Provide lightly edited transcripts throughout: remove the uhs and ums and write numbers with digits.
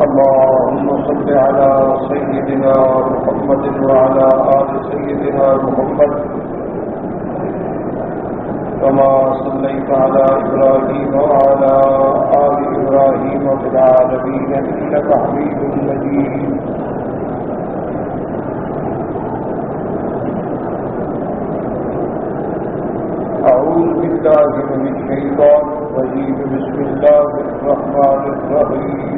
اللهم صل على سيدنا محمد وعلى آل سيدنا محمد كما صليت على إبراهيم وعلى آل إبراهيم في العالمين إنك حميد مجيد. أعوذ بالله من الشيطان الرجيم. بسم الله الرحمن الرحيم.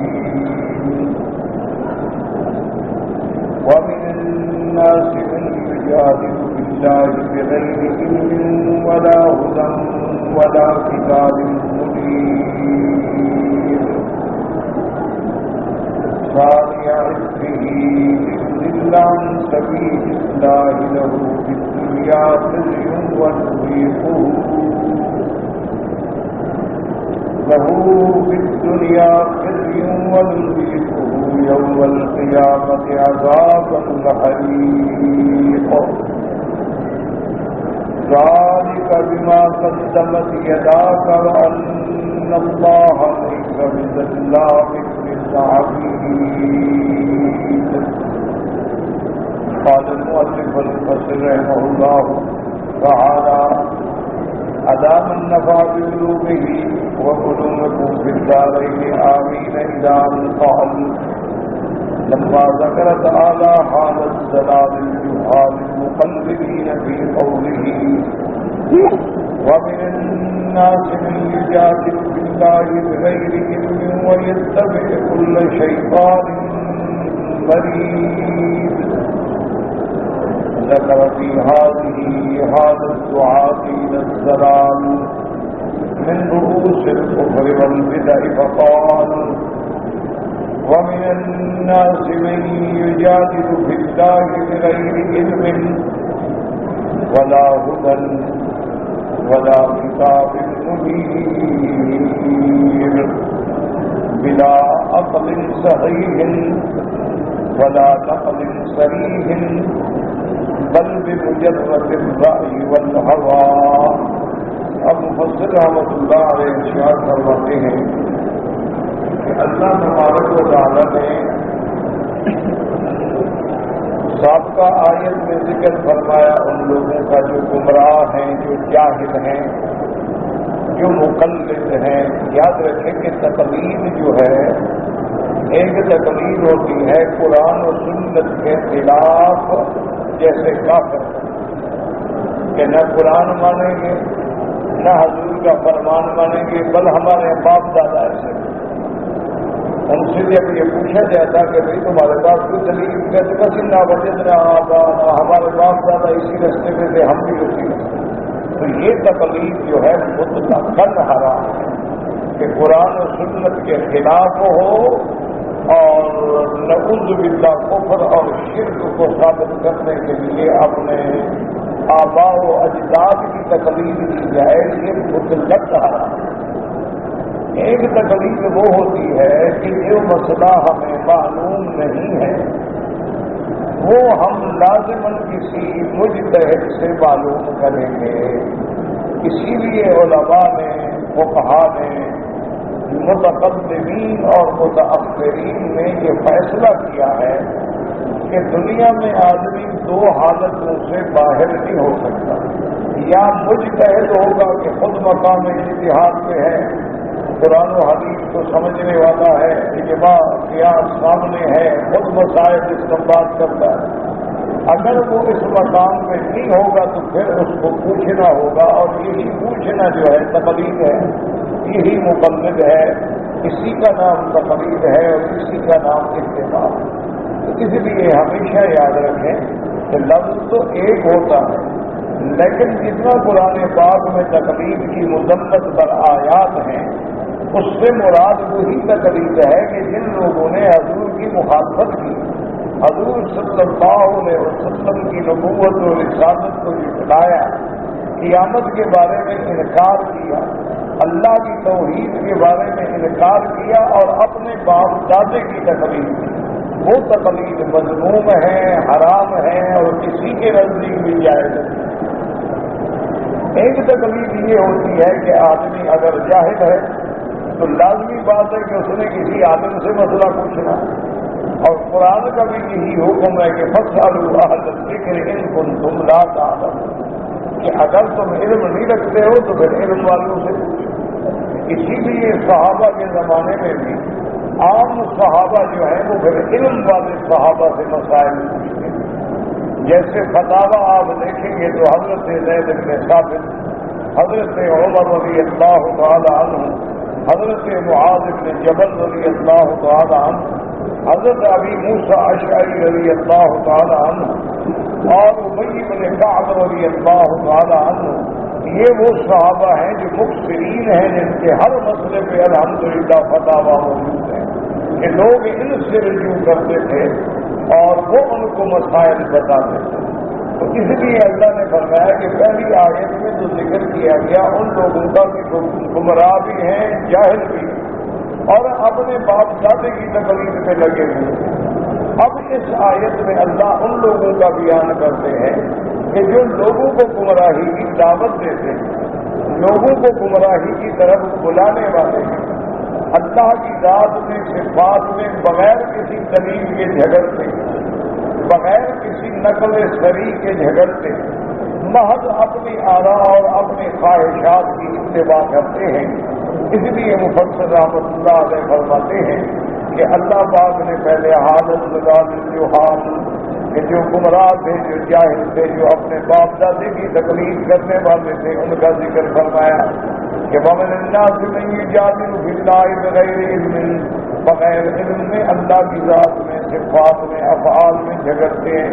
ومن الناس من يجادل في الله بغير علم ولا هدى ولا كتاب منير ثاني عطفه ليضل عن سبيل الله له في الدنيا خزي ونذيقه يوم القيامة عذاب الحريق. ذلك بما قدمت يداك وأن الله ليس بظلام للعبيد. قال المؤلف المفسر رحمه الله تعالى: أدام النفع بقلوبه وقلوبكم في الدارين آمين. إلى أن قال لما ذكر تعالى حال الضلال الجهال المقلدين في قوله: ومن الناس من يجادل في الله بغير علم ويتبع كل شيطان مريد. ذكر في هذه حال الدعاة إلى الضلال من رؤوس الكفر والبدع فقال: ومن الناس من يجادل في الله بغير علم ولا هدى ولا كتاب منير بلا عقل صحيح ولا نقل صريح بل بمجرد الرأي والهوى. اب مفسر رحمۃ اللہ علیہ ارشاد فرماتے ہیں کہ اللہ تبارک و تعالی نے سابقہ آیت میں ذکر فرمایا ان لوگوں کا جو گمراہ ہیں، جو جاہل ہیں، جو مقلد ہیں. یاد رکھیں کہ تقلید جو ہے، ایک تقلید ہوتی ہے قرآن و سنت کے خلاف، جیسے کافر کہ نہ قرآن مانیں گے نہ حضور کا فرمان مانیں گے، بل ہمارے باپ دادا ایسے. ان سے جب یہ پوچھا جاتا کہ بھائی تمہارے پاس کوئی دلیل کہتے بس نہ وجد نہ ہمارے باپ دادا اسی رستے میں تھے، ہم بھی اسی رستے. تو یہ تقلید جو ہے مطلقاً حرام ہے کہ قرآن و سنت کے خلاف ہو اور نعوذ باللہ کفر اور شرک کو ثابت کرنے کے لیے اپنے آباء و اجداد کی تقلید کی جائے، یہ مطلق حرام ہے. ایک تقلید وہ ہوتی ہے کہ جو مسئلہ ہمیں معلوم نہیں ہے وہ ہم لازماً کسی مجتہد سے معلوم کریں گے. اسی لیے علماء نے، فقہاء نے، متقدمین اور متأخرین نے یہ فیصلہ کیا ہے کہ دنیا میں آدمی دو حالتوں سے باہر نہیں ہو سکتا. یا مجتہد ہوگا کہ خود مقام اجتہاد پہ ہے، قرآن و حدیث کو سمجھنے والا ہے، اجماع قیاس سامنے ہے، خود مسائل استنباط کرتا ہے. اگر وہ اس مقام پہ نہیں ہوگا تو پھر اس کو پوچھنا ہوگا، اور یہی پوچھنا جو ہے تقلید ہے، یہی مقلد ہے. اسی کا نام تقلید ہے اور اسی کا نام اتباع. تو اس لیے ہمیشہ یاد رکھیں کہ لفظ تو ایک ہوتا ہے، لیکن جتنا قرآن پاک میں تقلید کی مذمت پر آیات ہیں اس سے مراد وہی تقلید ہے کہ جن لوگوں نے حضور کی مخالفت کی، حضور صلی اللہ علیہ وسلم کی نبوت و رسالت کو جھٹلایا، قیامت کے بارے میں انکار کیا، اللہ کی توحید کے بارے میں انکار کیا اور اپنے باپ دادے کی تقلید کی. وہ تقلید مذموم ہے، حرام ہے اور کسی کے نزدیک بھی جائز ہے. ایک تقلید یہ ہوتی ہے کہ آدمی اگر جاہل ہے تو لازمی بات ہے کہ اس نے کسی عالم سے مسئلہ پوچھنا. قرآن کا بھی یہی حکم ہے کہ فاسألوا اہل الذکر ان کنتم لا تعلمون، کہ اگر تم علم نہیں رکھتے ہو تو پھر علم والوں سے پوچھو۔ اسی لیے صحابہ کے زمانے میں بھی عام صحابہ جو ہیں وہ پھر علم والے صحابہ سے مسائل پوچھتے ہیں۔ جیسے فتاویٰ آپ دیکھیں گے تو حضرت زید بن ثابت، حضرت عمر رضی اللہ تعالی عنہ، حضرت معاذ بن جبل رضی اللہ تعالی عنہ، حضرت ابی موسیٰ اشعری رضی اللہ تعالی عنہ اور ابی بن کعب رضی اللہ تعالی عنہ، یہ وہ صحابہ ہیں جو مکثرین ہیں، جن کے ہر مسئلے پہ الحمدللہ فتاویٰ موجود ہیں کہ لوگ ان سے رجوع کرتے تھے اور وہ ان کو مسائل بتاتے تھے۔ تو اس لیے اللہ نے فرمایا کہ پہلی آیت میں جو ذکر کیا گیا ان لوگوں کا بھی گمراہ بھی ہیں، جاہل بھی، اور اپنے باپ دادے کی تقلید پہ لگے ہوئے ہیں۔ اب اس آیت میں اللہ ان لوگوں کا بیان کرتے ہیں کہ جو لوگوں کو گمراہی کی دعوت دیتے ہیں، لوگوں کو گمراہی کی طرف بلانے والے ہیں، اللہ کی ذات میں صفات میں بغیر کسی دلیل کے جھگڑتے، بغیر کسی نقل صریح کے جھگڑتے، محض اپنی آراء اور اپنی خواہشات کی اتباع کرتے ہیں۔ اس لیے مفسر رحمۃ اللہ علیہ فرماتے ہیں کہ اللہ پاک نے پہلے حالت لگا جو حال کہ جو گمراہ تھے، جو جاہل تھے، جو اپنے باپ دادے کی تقلید کرنے والے تھے، ان کا ذکر فرمایا کہ وَمِنَ النَّاسِ مَن يُجَادِلُ فِي اللَّهِ بِغَيْرِ عِلْمٍ، بغیر علم میں اللہ کی ذات میں، صفات میں، افعال میں جھگڑتے ہیں۔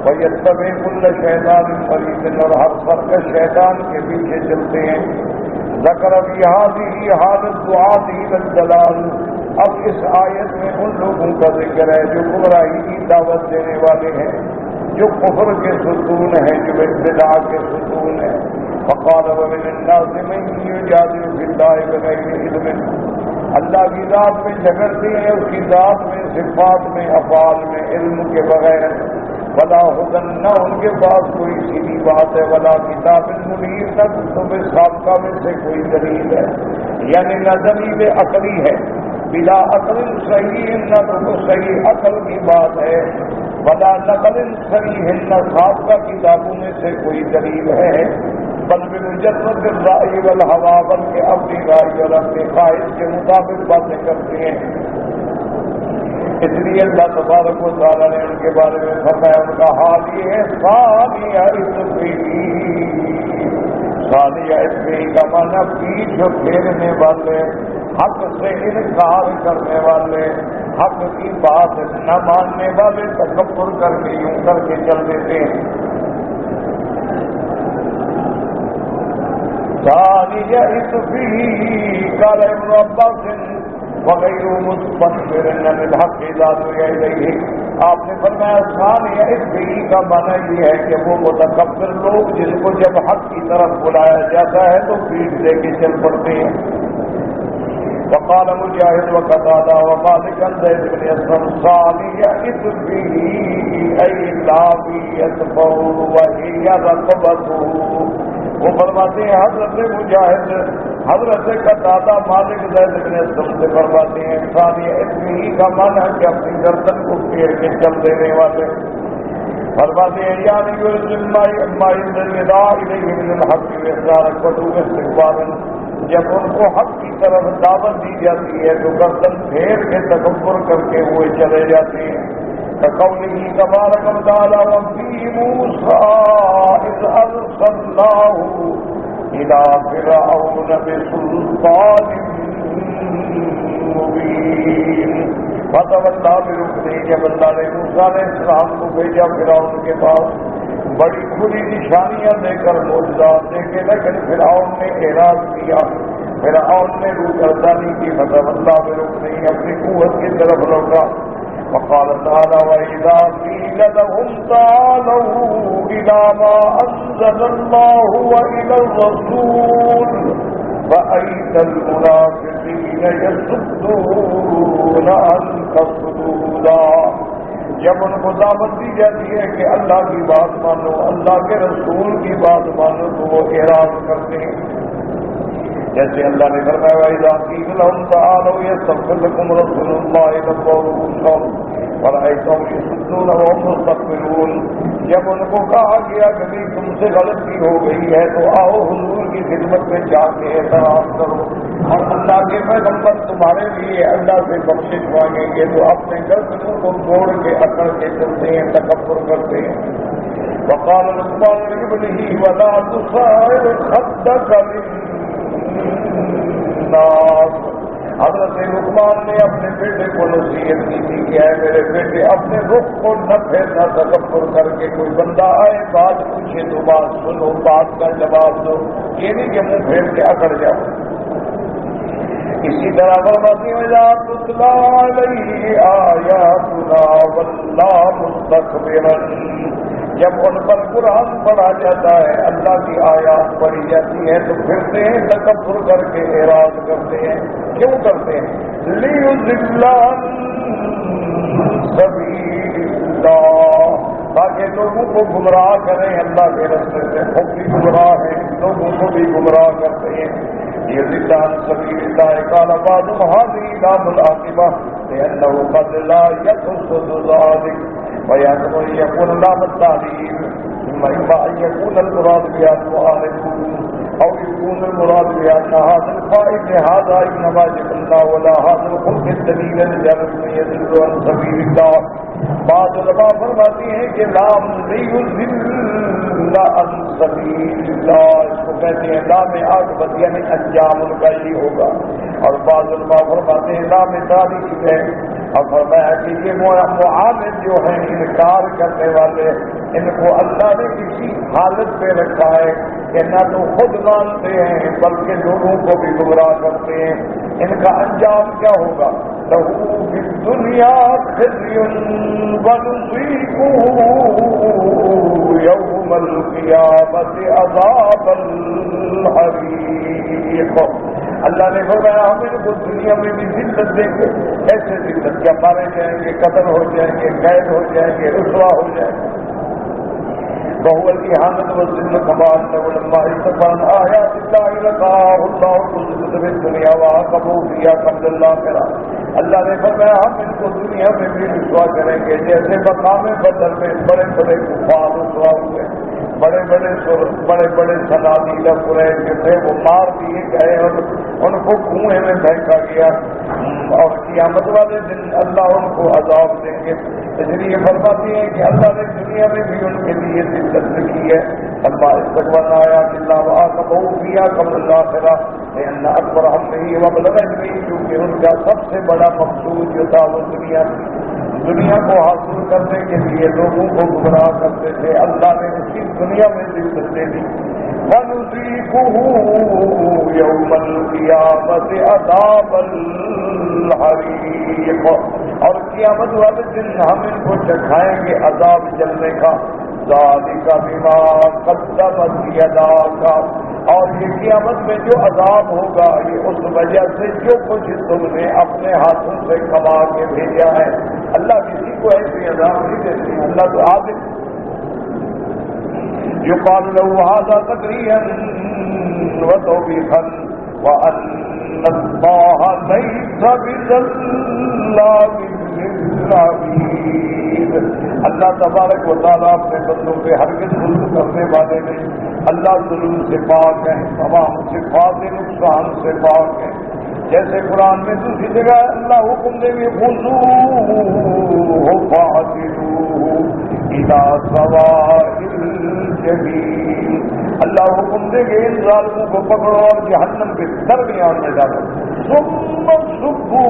وَيَتَّبِعُ كُلَّ شَيْطَانٍ مَرِيدٍ، اور ہر سرکش شیطان کے پیچھے چلتے ہیں۔ ذکر فی هذه حالت دعاء الى الضلال، اب اس آیت میں ان لوگوں کا ذکر ہے جو گمراہی کی دعوت دینے والے ہیں، جو کفر کے ستون ہیں، جو ابتداء کے ستون ہیں۔ فقال ومن الناس من يجادل في الله بغير علم، اللہ کی ذات میں جھگڑتے ہیں، اس کی ذات میں، صفات میں، افعال میں، علم کے بغیر۔ ولا ہدن، نہ ان کے پاس کوئی سیدھی بات ہے، ولا کتاب منیر، نہ کتب سابقہ میں سے کوئی دلیل ہے، یعنی نہ دلیل عقلی ہے، بلا عقل صحیح، نہ تو صحیح عقل کی بات ہے، ولا نقل صحیح، نہ سابقہ کتابوں میں سے کوئی دلیل ہے، بل بمجرد الرأی والہوا، بلکہ اپنی رائے اور اپنے خواہش کے مطابق باتیں کرتے ہیں۔ اس لیے اللہ تبارک و تعالیٰ نے ان کے بارے میں فرمایا، ان کا حال یہ ہے ثانیہ اثنی کا معنی پیچھ پھیرنے والے، حق سے انکار کرنے والے، حق کی بات نہ ماننے والے، تکبر کر کے یوں کر کے چل دیتے ہیں۔ ثانیہ اثنی قال ابن عباس وغیر مستكبر عن الحق لا الیہ، آپ نے فرمایا ثانیہ اثنی کا معنی یہ ہے کہ وہ متکبر لوگ جن کو جب حق کی طرف بلایا جاتا ہے تو پیٹھ دے کے چل پڑتے ہیں۔ وقال مجاہد وقتادہ ومالک عن زید بن اسلم ثانیہ اثنی ای لاویت فور وہی رقبتہ، وہ فرماتے ہیں حضرت مجاہد، حضرت قتادہ، مالک زید بن اسلم سے فرماتے ہیں ثانیہ اثنی کا معنی ہے کہ اپنی گردن کو پھیر کے چل دینے والے، فرماتے ہیں یعنی من الحق استقبالا، جب ان کو حق کی طرف دعوت دی جاتی ہے تو گردن پھیر کے تکبر کر کے ہوئے چلے جاتے ہیں۔ كقوله تبارك وتعالى وفي موسى إذ أرسلناه إلى فرعون بسلطان مبين فتولى بركنه، جب اللہ نے موسیٰ علیہ السلام کو بھیجا فرعون کے پاس بڑی کھلی نشانیاں دے کر، معجزات دے کے، لیکن فرعون نے اعراض کیا، فرعون نے روگردانی کی، فتولى بركنه، اپنی قوت کی طرف لوٹا۔ وقال تعالى وإذا قيل لهم تعالوا إلى ما أنزل الله وإلى الرسول رأيت المنافقين يصدون عنك صدودا، جب ان کو دعوت دی جاتی ہے کہ اللہ کی بات مانو، اللہ کے رسول کی بات مانو، تو وہ اعراض کرتے ہیں، جیسے اللہ نے فرمایا وَإِذَا قِيلَ لَهُمْ تَعَالَوْا يَسْتَغْفِرْ لَكُمْ رَسُولُ اللَّهِ لَوَّوْا رُءُوسَهُمْ وَرَأَيْتَهُمْ يَصُدُّونَ وَهُمْ مُسْتَكْبِرُونَ. جب ان کو کہا گیا کہ بھی تم سے غلطی ہو گئی ہے تو آؤ حضور کی خدمت میں جا کے اعتراف کرو اور اللہ کے پیغمبر تمہارے لیے اللہ سے بخشش مانگیں گے تو اپنے گردنوں کو توڑ کے اکڑ کے چلتے ہیں، تکبر کرتے ہیں. وقال لقمان لابنه ولا تصعر خدك للناس. حضرت لقمان نے اپنے بیٹے کو نصیحت کی تھی کہ اے میرے بیٹے اپنے رخ کو نہ پھیرنا تکبر کر کے. کوئی بندہ آئے بات پوچھے تو بات سنو، بات کا جواب دو، یہ نہیں کہ منہ پھیر کے اکڑ جاؤ. اسی طرح فرماتی ہیں اذا تتلی علیہ آیاتنا ولى مستكبرا. جب ان پر قرآن پڑھا جاتا ہے، اللہ کی آیات پڑھی جاتی ہے تو پھرتے ہیں تکبر کر کے اعراض کرتے ہیں. کیوں کرتے ہیں؟ لِيُضِلَّ عَن سَبِيلِ اللَّهِ، تاکہ لوگوں کو گمراہ کریں اللہ کے راستے سے. خود بھی گمراہ ہیں، لوگوں کو بھی گمراہ کرتے ہیں. يضل عن سبيل الله. قال بعضهم هذه لام العاقبة لأنه قد لا يقصد ذلك ويجب أن يكون لام التعليل. إما أن يكون المراد بها المعارضون أو يكون المراد بها أن هذا القائد هذا إنما جبل ولا هذا الخلق الدليل لجرد من يضل عن سبيل الله. بعض علماء فرماتی ہیں کہ لام لِيُضِلَّ عن سبيل الله اس کو کہتے ہیں لام عاقبت یعنی انجام ان کا یہ ہوگا. اور بعض علماء فرماتے ہیں لام تاریخ ہے. اور فرمایا کہ یہ معاند جو ہیں انکار کرنے والے ان کو اللہ نے کسی حالت پہ رکھا ہے کہ نہ تو خود مانتے ہیں بلکہ لوگوں کو بھی گمراہ کرتے ہیں. ان کا انجام کیا ہوگا؟ لَهُ فِي الدُّنْيَا خِزْيٌ وَنُذِيقُهُ يَوْمَ الْقِيَامَةِ عَذَابَ الْحَرِيقِ. اللہ نے فرمایا ہم ان کو دنیا میں بھی ذلت دیں گے. ایسے ذلت کیا مارے جائیں گے، قتل ہو جائیں گے، قید ہو جائیں گے، رسوا ہو جائیں گے. وهو الإهانة والذل كما أنه لما استكبر عن آيات الله لقاه الله بالذل في الدنيا وعاقبه فيها قبل الآخرة. اللہ نے فرمایا ہم ان کو دنیا میں بھی رسوا کریں گے جیسے مقام بدر میں بڑے بڑے کفار رسوا ہوئے، بڑے بڑے صنادید قریش جو تھے وہ مار دیے گئے اور ان کو کنویں میں پھینکا گیا. اور قیامت والے دن اللہ ان کو عذاب دیں گے. اس لیے فرماتی ہیں کہ اللہ نے دنیا میں بھی ان کے لیے ذلت کی ہے. اللہ استکبر آیات اللہ وعاقبہ فیہا قبل الآخرہ لأن اکبر ہمہ وبلغ علمہ، کیونکہ ان کا سب سے بڑا مقصود جو تھا وہ دنیا کو حاصل کرنے کے لیے لوگوں کو گمراہ کرتے تھے. اللہ نے اسی دنیا میں ذلت دے دی. وَنُذِيقُهُ يَوْمَ الْقِيَامَةِ عَذَابَ الْحَرِيقِ. اور قیامت والے دن ہم ان کو چکھائیں گے عذاب جلنے کا. ذَلِكَ بِمَا قَدَّمَتْ يَدَاكَ. اور یہ قیامت میں جو عذاب ہوگا یہ اس وجہ سے جو کچھ تم نے اپنے ہاتھوں سے کما کے بھیجا ہے. اللہ کسی کو ایسی عذاب نہیں دیتے. اللہ تو عادل. يقال له هذا تقريرا وتوبيخا وأن الله ليس بظلام للعبيد. اللہ تبارک و تعالیٰ اپنے بندوں پہ ہرگز ظلم کرنے والے نہیں. اللہ ظلم سے پاک ہے، تمام صفات نقصان سے پاک ہے. جیسے قرآن میں دوسری جگہ اللہ حکم دے گے خذوہ فاعتلوہ الی سواء الجحیم. اللہ حکم دے گے ان ظالموں کو پکڑو اور جہنم کے درمیان میں ڈالو. ثم صبوا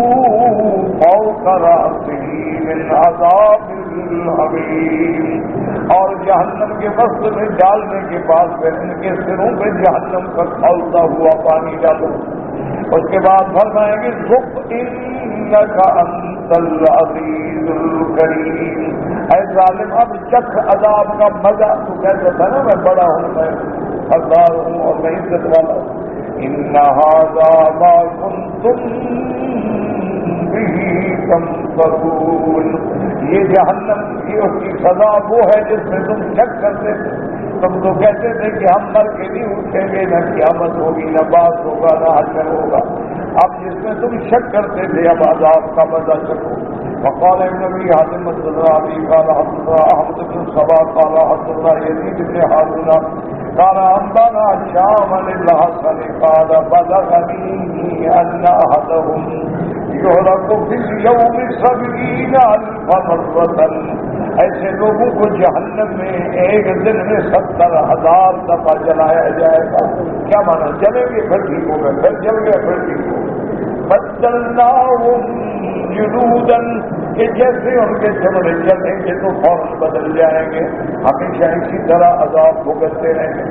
فوق رأسہ من عذاب الحمیم. اور جہنم کے وسط میں ڈالنے کے بعد پھر ان کے سروں پہ جہنم کا کھولتا ہوا پانی ڈالو. اس کے بعد فرمائیں گے ذق انک انت العزیز الکریم. اے ظالم اب چکھ عذاب کا مزہ. تو کہتا تھا نا میں بڑا ہوں، میں حقدار ہوں اور میں عزت والا ہوں. ان ھذا ما کنتم به تمترون. یہ جہنم کی اس کی سزا وہ ہے جس میں تم شک کرتے تھے. تم تو کہتے تھے کہ ہم مر کے نہیں اٹھیں گے، نہ قیامت ہوگی، نہ بات ہوگا، نہ حشر ہوگا۔ اب جس میں تم شک کرتے تھے اب عذاب کا مزہ چکو۔ وقال ابن ابي حاتم حدثنا ابي قال حدثنا احمد بن صباح قال حدثنا يزيد بن هارون قال انبانا هشام للحسن قال بلغني ان احدهم يهلك في اليوم 70,000 مرة۔ ایسے لوگوں کو جہنم میں ایک دن میں 70,000 دفعہ جلایا جائے گا۔ کیا مانا؟ جلیں گے پھر ٹھیک ہو گئے، پھر جل گئے پھر ٹھیک ہو گئے۔ بدلناہم جلودا، کہ جیسے ان کے چمڑے چلیں گے تو فوراً بدل جائیں گے، ہمیشہ اسی طرح عذاب بھگتتے رہیں گے۔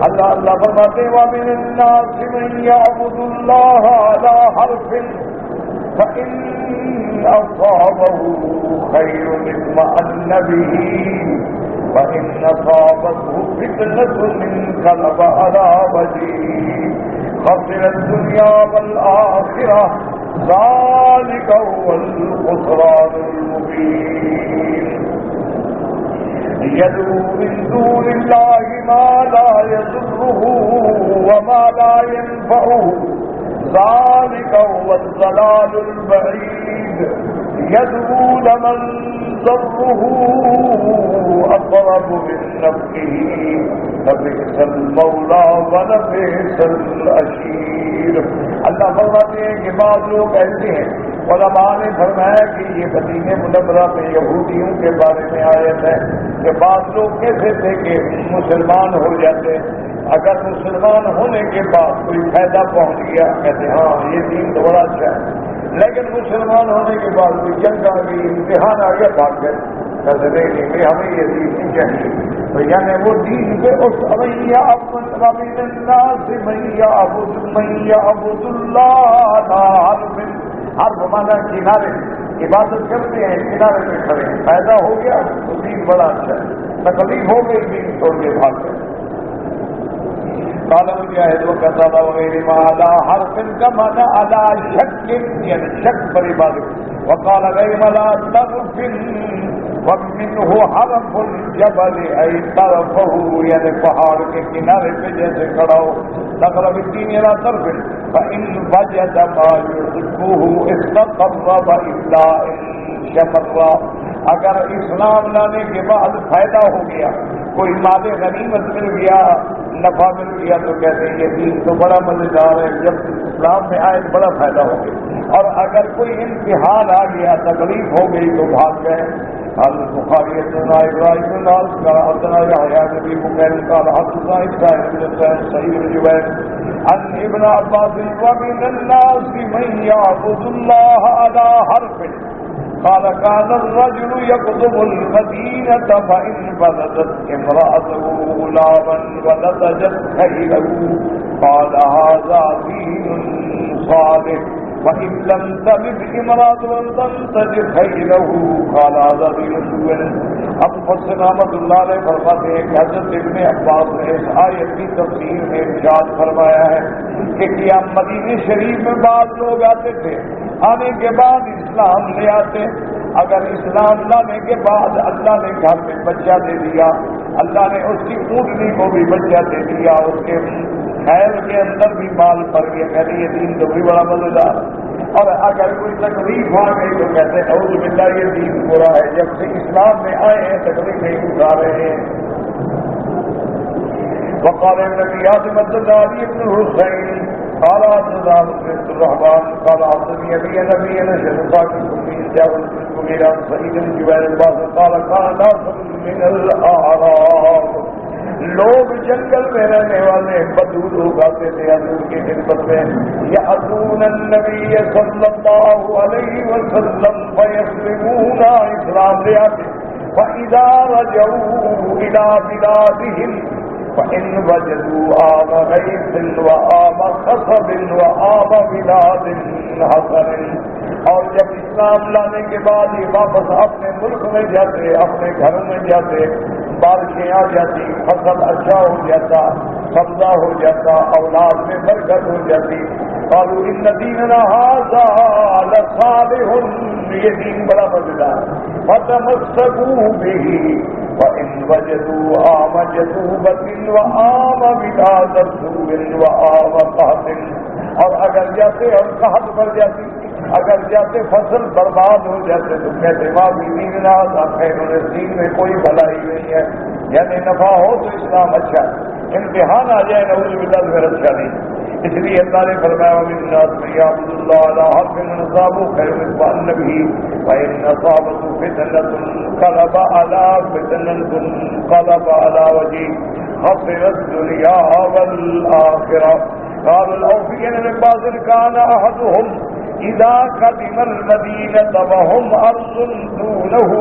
اللہ فرماتے ہیں وَمِنَ النَّاسِ مَن يَعْبُدُ اللَّهَ عَلَى حَرْفٍ فَإِنْ أَصَابَهُ خَيْرٌ اطْمَأَنَّ بِهِ وَإِنْ أَصَابَتْهُ فِتْنَةٌ انقلب عَلَى وَجْهِهِ خَسِرَ الدُّنْيَا وَالْآخِرَةَ ذَلِكَ هُوَ الْخُسْرَانُ الْمُبِينُ۔ يَدْعُو مِن دُونِ اللَّهِ مَا لَا يَضُرُّهُ وَمَا لَا يَنفَعُهُ ذَلِكَ هُوَ الضَّلَالُ الْبَعِيدُ۔ يَدْعُو لَمَن ضَرُّهُ أَقْرَبُ مِن نَّفْعِهِ فَبِئْسَ الْمَوْلَىٰ وَلَبِئْسَ الْعَشِيرُ۔ اللہ فرماتے ہیں کہ بعض لوگ ایسے ہیں، علماء نے فرمایا کہ یہ مدینہ منورہ میں یہودیوں کے بارے میں آیت ہے کہ بعض لوگ کیسے تھے کہ مسلمان ہو جاتے، اگر مسلمان ہونے کے بعد کوئی فائدہ پہنچ گیا کہتے ہاں یہ دین تو بڑا اچھا ہے، لیکن مسلمان ہونے کے بعد کوئی جنگ آ گئی، امتحان آ گیا، بھاگ گئے، کہتے نہیں کہ ہمیں یہ دین نہیں چاہیے۔ تو یعنی وہ دین پہ اس اویہ اپن وَمِنَ النَّاسِ مَن يَعْبُدُ اللَّهَ حرف مانا کنارے، عبادت کرتے ہیں کنارے پہ کھڑے ہیں، فائدہ ہو گیا تو دین بڑا اچھا ہے، تکلیف ہو گئی دین چھوڑ کے بھاگ گئے۔ قال مجاہد وقتادہ وغیرہ علی حرف کا مانا علی شک، یعنی شک پر عبادت۔ وقال غیر لا تغفل ومنه حرف الجبل ای طرفه، یعنی پہاڑ کے کنارے پہ جیسے کھڑا ہو۔ تقرب الدین الى طرف فان وجد ما يحبه استقرب الا ان شمر۔ اگر اسلام لانے کے بعد فائدہ ہو گیا، کوئی مال غنیمت مل گیا، نفع مل گیا، تو کہتے ہیں یہ دین تو بڑا مزیدار ہے، جب اسلام میں آئے تو بڑا فائدہ ہو گیا۔ اور اگر کوئی امتحان آ گیا، تکلیف ہو گئی تو بھاگ گئے۔ البخاری حدثنا ابراہیم بن ناصر قال حدثنا يحيى بن بكير قال حدثنا اسماعيل بن سعيد بن جبير عن ابن عباس ومن الناس من يعبد الله على حرف قال كان الرجل يقدم المدينة فإن بلدت امرأته غلاما ونضجت خيله قال هذا دين صالح وإن لم تلد امرأة تنتج خيله قال هذا دين سوء۔ اب مفسر رحمۃ اللہ علیہ فرماتے ہیں کہ حضرت ابن عباس نے اس آیت کی تفسیر میں ارشاد فرمایا ہے کہ کیا مدینہ شریف میں بعض لوگ آتے تھے، آنے کے بعد اسلام لے آتے، اگر اسلام لانے کے بعد اللہ نے گھر میں بچہ دے دیا، اللہ نے اس کی اونٹنی کو بھی بچہ دے دیا، اس کے خیر کے اندر بھی مال پڑ گیا، کہتے یہ دین تو بھی بڑا مزیدار۔ اور اگر کوئی تکلیف آ گئی تو کہتے اعوذ باللہ یہ دین برا ہے، جب سے اسلام میں آئے ہیں تکلیف نہیں اٹھا رہے ہیں۔ وقال النبي عاصم الداري بن الحسين قال حدثنا مسلم الرحمن قال حدثني ابي نبي نشر صاحب من جاء المغيرة سعيد بن جبير الباص قال كان ناس من الاعراب، لوگ جنگل میں رہنے والے بدو لوگ آتے تھے حضور کی خدمت میں، یأتون النبی صلی اللہ علیہ وسلم فیسلمون، اسلام لے آتے، فإذا رجعوا إلى بلادهم فإن وجدوا آب غيث وآب خصب وآب بلاد حسن، اور جب اسلام لانے کے بعد یہ واپس اپنے ملک میں جاتے، اپنے گھروں میں جاتے، بارشیں آ جاتی، فصل اچھا ہو جاتا، سبزہ ہو جاتا، اولاد میں برکت ہو جاتی، قالوا ان دیننا ھذا لصالح، یہ دین بڑا مزیدار، فتمسکوا به، وَإِنْ وَجَدُوا آمَجَدُوبَةٍ وَآمَ بِلَادَسُوٍ وَآمَ قَحْطٍ، اور اگر جاتے اور قحط پڑ جاتی، اگر جاتے فصل برباد ہو جاتے تو کہتے ماں بھی دین نہ خیر دین میں کوئی بھلائی نہیں ہے، یعنی نفع ہو تو اسلام اچھا ہے، امتحان آ جائے نعوذ باللہ پھر اچھا نہیں۔ اس لیے اللہ نے فرمایا وَمِنَ النَّاسِ مَن يَعْبُدُ اللَّهَ عَلَىٰ حَرْفٍ إِنْ أَصَابَهُ خَيْرٌ اطْمَأَنَّ بِهِ وَإِنْ أَصَابَتْهُ فِتْنَةٌ انقَلَبَ عَلَىٰ وَجْهِهِ خَسِرَ الدُّنْيَا وَالْآخِرَةَ۔ قَالَ الْأَوْفِيَّةُ مِنْ بَعْضٍ كَانَ أَحَدُهُمْ إِذَا قَدِمَ الْمَدِينَةَ وَهُمْ أَرْضٌ دُونَهُ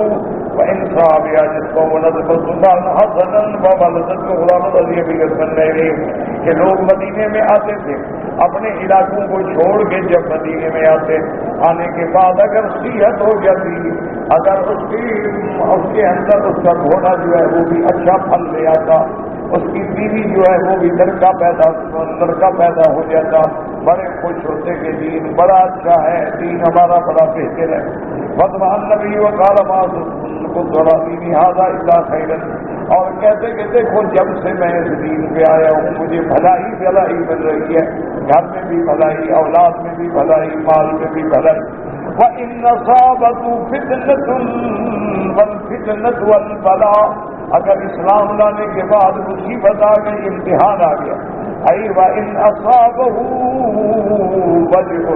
وَإِنْ صَابِيَ جِسْمَهُ وَنَذْبَ سُلْطَانٌ حَسَنًا وَوَلَدَتْهُ غُلَامٌ رَضِيَ بِالْمَنَّيْنِ، کہ لوگ مدینے میں آتے تھے، اپنے علاقوں کو چھوڑ کے جب مدینے میں آتے، آنے کے بعد اگر صحت ہو جاتی، اگر اس کے اندر اس کا گھوڑا جو ہے وہ بھی اچھا پھل لے آتا، اس کی بیوی جو ہے وہ بھی لڑکا پیدا ہو جاتا، بڑے خوش ہوتے کہ دین بڑا اچھا ہے، دین ہمارا بڑا بہتر ہے۔ وَطْمَأَنَّ بِهِ وَقَالَ مَا كُنتُ رَأَيْتُ هَذَا إِلَّا خَيْرًا، اور کہتے کہ دیکھو جب سے میں اس دین پہ آیا ہوں مجھے بھلائی مل رہی ہے، گھر میں بھی بھلائی، اولاد میں بھی بھلائی، مال میں بھی بھلائی۔ وَإِنْ أَصَابَتْهُ فِتْنَةٌ وَالْفِتْنَةُ وَالْبَلَاءُ، اگر اسلام لانے کے بعد مصیبت آ گئی، امتحان آ گیا، وَإِنْ أَصَابَهُ وَجْعٌ،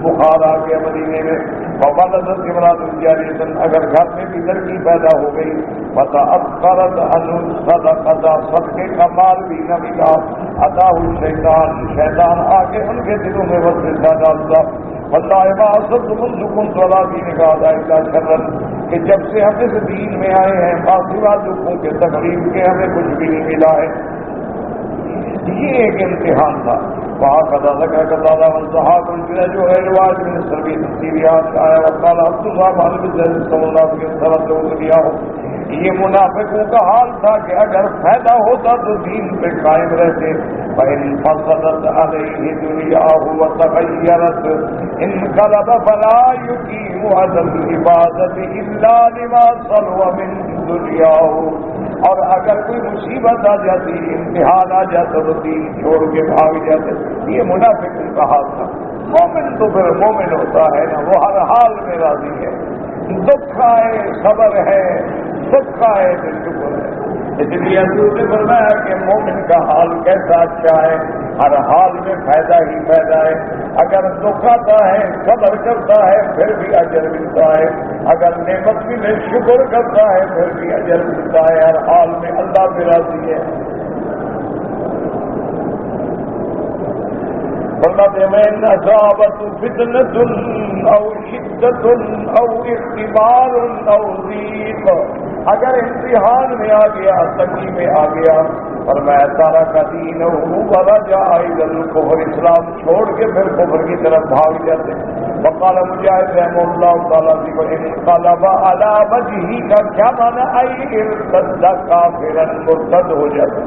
بخار آ گیا مدینے میں، وَوَلَدَتْ امْرَأَةٌ جَارِيَةٌ، اگر گھر میں بھی لڑکی پیدا ہو گئی، وَتَأَخَّرَتْ عَنْهُ الصَّدَقَةُ، صدقے کا مال بھی نہ ملا، أَتَاهُ الشَّيْطَانُ، شیطان آ کے ان کے دلوں میں وسوسہ ڈالتا، واللہ ما أصبت منذ كنت على دينك إلا شرا، کہ جب سے ہم اس دین میں آئے ہیں سوا دکھوں کے تقریب کے ہمیں کچھ بھی نہیں ملا ہے۔ یہ ایک امتحان تھا۔ وہاں قضا لگا قضا والصحاب جو ہے رواج میں سبھی تفصیلیات آیا، وقال عبد الله بن صلی اللہ علیہ وسلم دیا ہو، یہ منافقوں کا حال تھا کہ اگر فائدہ ہوتا تو دین پہ قائم رہتے، فإن فسدت عليه دنياه وتغيرت انقلب فلا يقيم على العبادة إلا لما صلو من دنياه، اور اگر کوئی مصیبت آ جاتی، امتحان آ جاتا تو دین چھوڑ کے بھاگ جاتے۔ یہ منافقوں کا حال تھا۔ مومن تو پھر مومن ہوتا ہے نا، وہ ہر حال میں راضی ہے، دکھ آئے صبر ہے، سکھ آئے تو شکر ہے۔ اس لیے حضور نے فرمایا کہ مومن کا حال کیسا اچھا ہے، ہر حال میں فائدہ ہی فائدہ ہے، اگر دکھ آتا ہے صبر کرتا ہے پھر بھی اجر ملتا ہے، اگر نعمت ملے شکر کرتا ہے پھر بھی اجر ملتا ہے، ہر حال میں اللہ پہ راضی ہے۔ وَإِنْ أَصَابَتْهُ فِتْنَةٌ أَوْ شِدَّةٌ أَوْ اخْتِبَارٌ أَوْ ضِيقٌ، اگر امتحان میں آ گیا، تنگی میں آ گیا، فرمایا تَرَكَ دِينَهُ وَرَجَعَ إِلَى الْكُفْرِ، اسلام چھوڑ کے پھر کفر کی طرف بھاگ جاتے۔ وقال مجاہد رحمہ اللہ تعالیٰ انقلب علی وجہہ کا کیا معنی، ارتد کافرا، مرتد ہو جاتا۔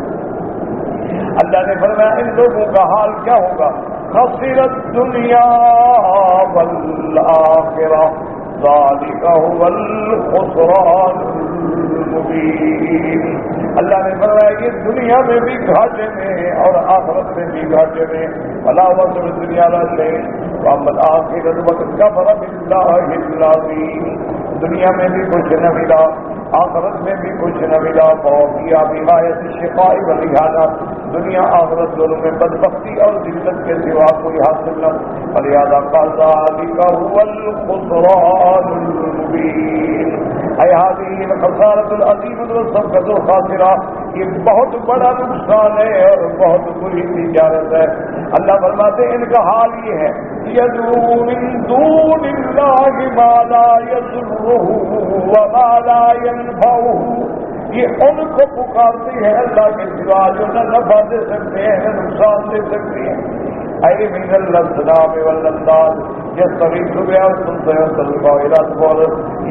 اللہ نے فرمایا ان لوگوں کا حال کیا ہوگا، خسرت الدنیا والآخرہ ذالک هو الخسران المبین۔ اللہ نے فرمایا یہ دنیا میں بھی گھاٹے میں اور آخرت میں بھی گھاٹے میں، ولا وصل الدنیا لا شيء واما الآخرۃ وقد كفر باللہ العظیم، دنیا میں بھی کچھ نہ ملا، آخرت میں بھی کچھ نہ ملا، فوقیا بغایت الشقاء والاہانہ، دنیا آخرت دونوں میں بدبختی اور ذلت کے سوا کوئی حاصل نہ، فلہذا قال ذلک هو الخسران المبین۔ اے هذه الخسارۃ العظیمۃ والسبقۃ الخاسرہ، یہ بہت بڑا نقصان ہے اور بہت بری تجارت ہے۔ اللہ فرماتے ہیں ان کا حال یہ ہے، یدعو من دون اللہ ما لا یضرہ وما لا ینفعہ، یہ ان کو پکارتی ہے اللہ کے سوا جو نہ نفع دے سکتے ہیں نہ نقصان دے سکتے ہیں۔ اے من الاسلام والانداد، جس طریق صبح سنتے ہیں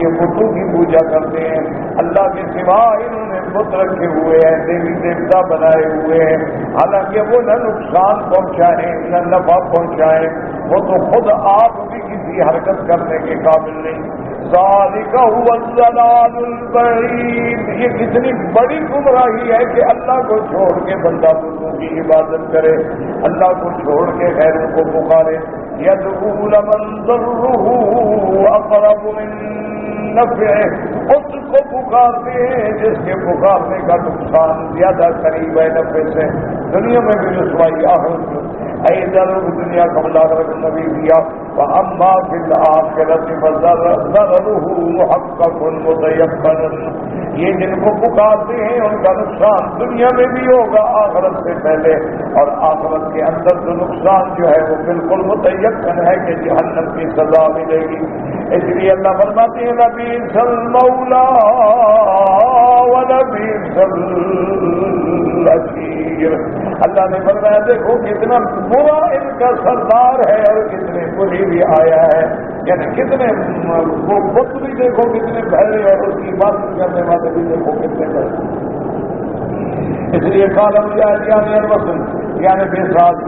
یہ بتوں کی پوجا کرتے ہیں، اللہ کے سوا انہوں نے بت رکھے ہوئے ہیں، دیوی دیوتا بنائے ہوئے ہیں، حالانکہ وہ نہ نقصان پہنچائیں نہ نفع پہنچائیں، وہ تو خود آپ بھی کسی حرکت کرنے کے قابل نہیں۔ ذالک هو الضلال البعید، یہ کتنی بڑی گمراہی ہے کہ اللہ کو چھوڑ کے بندہ بتوں کی عبادت کرے، اللہ کو چھوڑ کے غیروں کو پکارے۔ یدعو لمن ضرہ اقرب من نفعہ، اس کو پکارتے ہیں جس کے پکارنے کا نقصان زیادہ قریب ہے نفع سے، دنیا میں بھی رسوائی آخرت میں۔ ایدر دنیا کا ملاقات نبی دیا، وَأَمَّا فِي الْآخِرَةِ فَضَرَرُهُ مُحَقَّقٌ مُتَيَقَّنٌ، یہ جن کو پکارتے ہیں ان کا نقصان دنیا میں بھی ہوگا آخرت سے پہلے، اور آخرت کے اندر تو نقصان جو ہے وہ بالکل متیقن ہے کہ جہنم کی سزا ملے گی۔ اس لیے اللہ فرماتے ہیں لَبِئْسَ الْمَوْلَىٰ وَلَبِئْسَ الْعَشِيرُ، اللہ نے فرمایا دیکھو کتنا برا ان کا سردار ہے اور کتنے بری بھی آیا ہے، یعنی کتنے وہ بت بھی دیکھو کتنے بہرے اور اس کی بات کرنے والے بھی دیکھو کتنے بہرے۔ اس لیے کالم یعنی الوسن یعنی بے ساتھ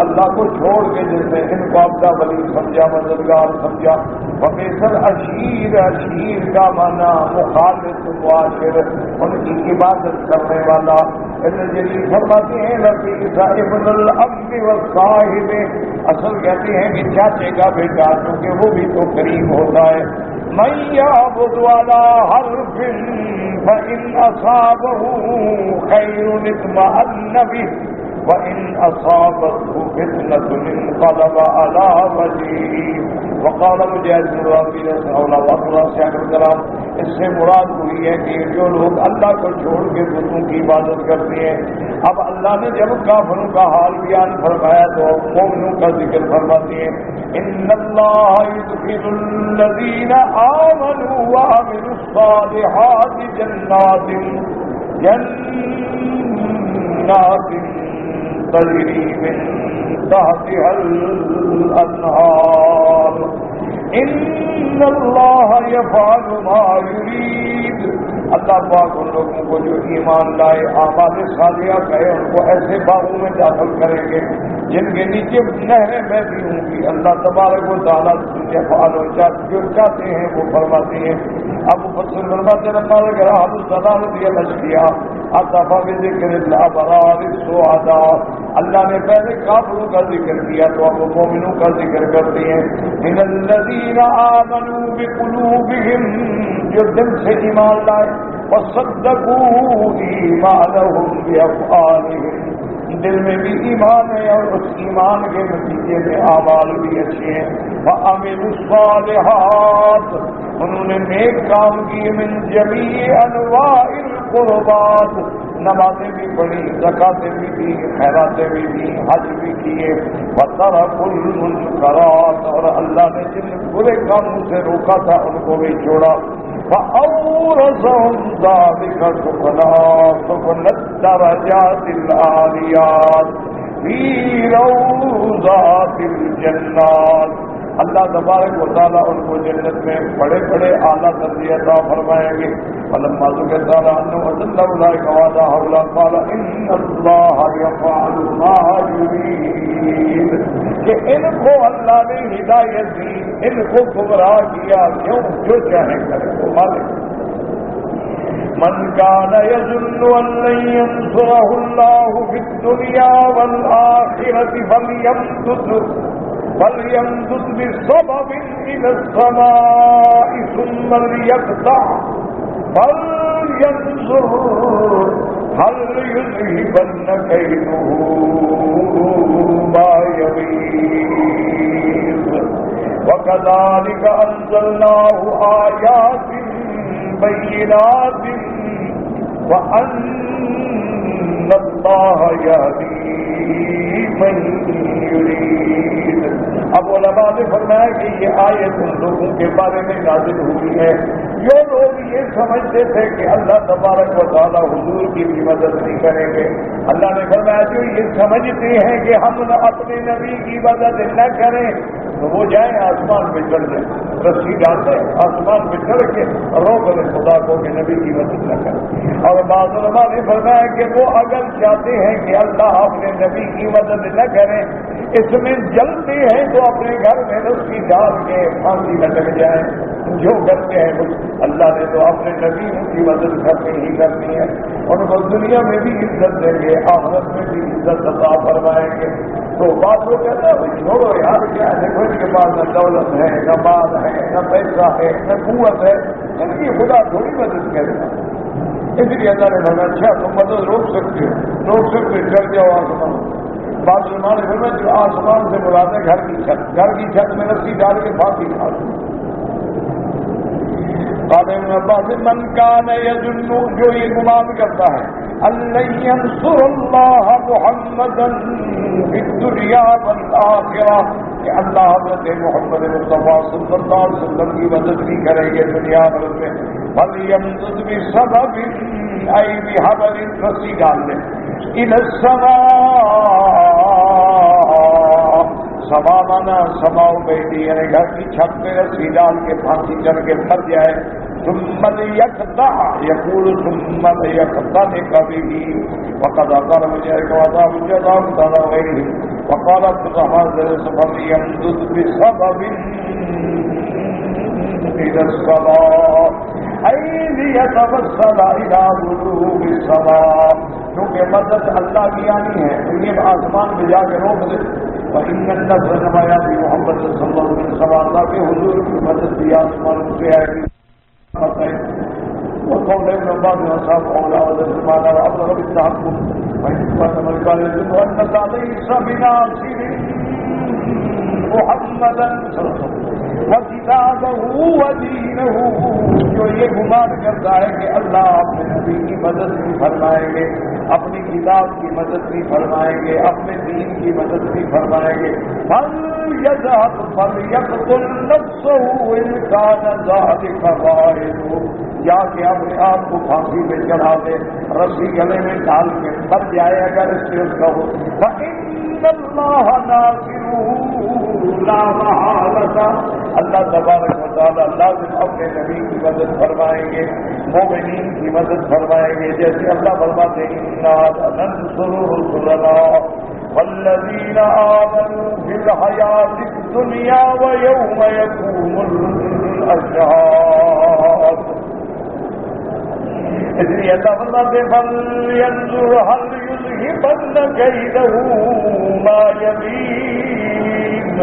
اللہ کو چھوڑ کے جس نے ان کو اپنا ولی سمجھا، مددگار سمجھا۔ وبیسر اشیر، اشیر کا معنی مخالف معاشر، ان کی عبادت کرنے والا۔ ابن جریر فرماتے ہیں لبیس ابن الاب والصاحب، اصل کہتے ہیں کہ چاچے کا بیٹا کیونکہ وہ بھی تو قریب ہوتا ہے۔ من یعبد علی حرف فإن أصابه خير اطمأن به وإن أصابته فتنة انقلب على وجهه۔ وقال مجاہد بن ربیع رحمہ اللہ سے کلام، اس سے مراد ہوئی ہے کہ جو لوگ اللہ کو چھوڑ کے بتوں کی عبادت کرتے ہیں، اب اللہ نے جب کافروں کا حال بیان فرمایا تو مومنوں کا ذکر فرماتے ہیں ان اللہ يدخل الذین آمنوا وعملوا الصالحات جنات تجری من تحتها الانہار ان اللہ یفعل ما یرید۔ اللہ پاک ان لوگوں کو جو ایمان لائے اعمال صالحہ کرے ان کو ایسے باغوں میں داخل کریں گے جن کے نیچے نہریں بہتی ہوں گی۔ اللہ تبارک و تعالیٰ جو چاہتے ہیں وہ فرماتے ہیں۔ اب فصل فرماتے ہیں ذکر الابرار السعداء، اللہ نے پہلے کافروں کا ذکر کیا تو اب مومنوں کا ذکر کرتے ہیں۔ من الذین آمنوا بقلوبہم، جو دل سے ایمان لائے، وصدقوا ایمانہم بافعالہم، دل میں بھی ایمان ہے اور اس ایمان کے نتیجے میں اعمال بھی اچھے ہیں۔ وعملوا الصالحات، انہوں نے نیک کام کیے، من جمیع انواع القربات، نمازیں بھی پڑھی، زکاتیں بھی دی، خیراتیں بھی دی، حج بھی کیے۔ وترکوا المنکرات، اور اللہ نے جن برے کاموں سے روکا تھا ان کو بھی چھوڑا۔ فأورثهم ذلك سبل الدرجات العالیات فی روضات الجنات، اللہ تبارک و تعالیٰ ان کو جنت میں بڑے بڑے اعلیٰ درجے عطا فرمائیں گے۔ فلما ذکر تعالیٰ انہ وذل اولئک وعدا حولا قال ان اللہ یفعل ما یرید، کہ ان کو اللہ نے ہدایت دی، ان کو گمراہ کیا، کیوں؟ جو چاہے کرے وہ مالک۔ من كان يظن أن لن ينصره الله في الدنيا والآخرة فليمدد بسبب إلى السماء ثم ليقطع فلينظر هل يذهبن كيده ما يغيظ وكذلك أنزلناه آيات بينات وأن الله يهدي من يريد۔ اب علماء نے فرمایا کہ یہ آیت ان لوگوں کے بارے میں نازل ہوئی ہے جو لوگ یہ سمجھتے تھے کہ اللہ تبارک و تعالیٰ حضور کی بھی مدد نہیں کریں گے۔ اللہ نے فرمایا جو یہ سمجھتے ہیں کہ ہم اپنے نبی کی مدد نہ کریں تو وہ جائیں آسمان پہ چڑھ جائیں، رسی ڈالتے آسمان پہ چڑھ کے روک لیں خدا کو کہ نبی کی مدد نہ کریں۔ اور بعض علماء نے فرمایا کہ وہ اگر چاہتے ہیں کہ اللہ اپنے نبی کی مدد نہ کریں اس میں جلدی ہے تو اپنے گھر میں رسی ڈال کے پھانسی لٹک جائیں، جو کرتے ہیں اللہ نے تو اپنے نبی کی مدد کرنی ہی کرنی ہے، ان کو دنیا میں بھی عزت دیں گے، آخرت میں بھی عزت عطا فرمائیں گے۔ تو بات وہ کہتا ہے چھوڑو یار، کیا دیکھو ان کے پاس نہ دولت ہے، نہ مال ہے، نہ پیسہ ہے، نہ قوت ہے، ان کی خدا تھوڑی مدد کرے گا۔ اس لیے اللہ نے فرمایا اچھا تم مدد روک سکتے چڑھ جاؤ آسمان۔ بعض علماء نے فرمایا جو آسمان سے مراد ہے گھر کی چھت میں رسی ڈال کے پھانسی کھا دو۔ قال ابن عباس من کان یظن، جو یہ گمان کرتا ہے ان ینصر اللہ محمدا فی الدنیا والآخرہ، کہ اللہ حضرت محمد مصطفیٰ صلی اللہ علیہ وسلم کی مدد بھی کریں گے دنیا بھر میں، فلیمدد بسبب ای بحبل، رسی ڈال لیں الی السماء، سما مانا سماؤ بیٹی، یعنی گھر کی چھت پہ رسی ڈال کے پھانسی چڑھ کے مر جائے، ثم لیقطع، یقول ثم لیقطع بہ، وقد اقر بجائے وعذاب جزاء تنویہ، وقال عبد الرحمن فلیمدد بسبب الى السماء ای لیتوسل الى بلوغ السماء، کیونکہ مدد اللہ کی آنی ہے تو یہ آسمان میں جا کے روک دے۔ وَإِنَّ النَّصْرَ لَمَا يَأْتِي محمد صلی اللہ علیہ وسلم، اللہ کے حضور کی مدد بھی آسمان سے آئے گی۔ وقول ابن عباس وصحاب اولا وزرمانا وعبد رب التحقم وإنسان ملکان يجب أن تعليس بناصر محمدا وكتابه ودينه، جو یہ گمان کرتا ہے کہ اللہ اپنے نبی کی مدد بھی فرمائیں گے، اپنی کتاب کی مدد بھی فرمائیں گے، اپنے دین کی مدد بھی فرمائیں گے، فَلْيَذْهَبْ فَلْيَقْتُلْ نَفْسَهُ إِنْ كَانَ ذَلِكَ فَاعِلُهُ، یا کہ اپنے آپ کو پھانسی پہ چڑھا دے، رسی گلے میں ڈال کے مر جائے اگر اس سے اس کا ہو، فَإِنَّ اللَّهَ نَاصِرُهُ لَا مَحَالَةَ، اللہ تبارک و تعالیٰ لازم اپنے نبی کی مدد فرمائیں گے، مومنین کی مدد فرمائیں گے، جیسے اللہ فرماتے ہیں اِنَّا لَنَنصُرُ رُسُلَنَا وَالَّذِينَ آمَنُوا فِي الْحَيَاةِ الدُّنْيَا وَيَوْمَ يَقُومُ الْأَشْهَادُ، اس لیے اللہ فرماتے ہیں فَلْيَنظُرْ هَلْ يُذْهِبَنَّ كَيْدَهُ مَا يَغِيظُ،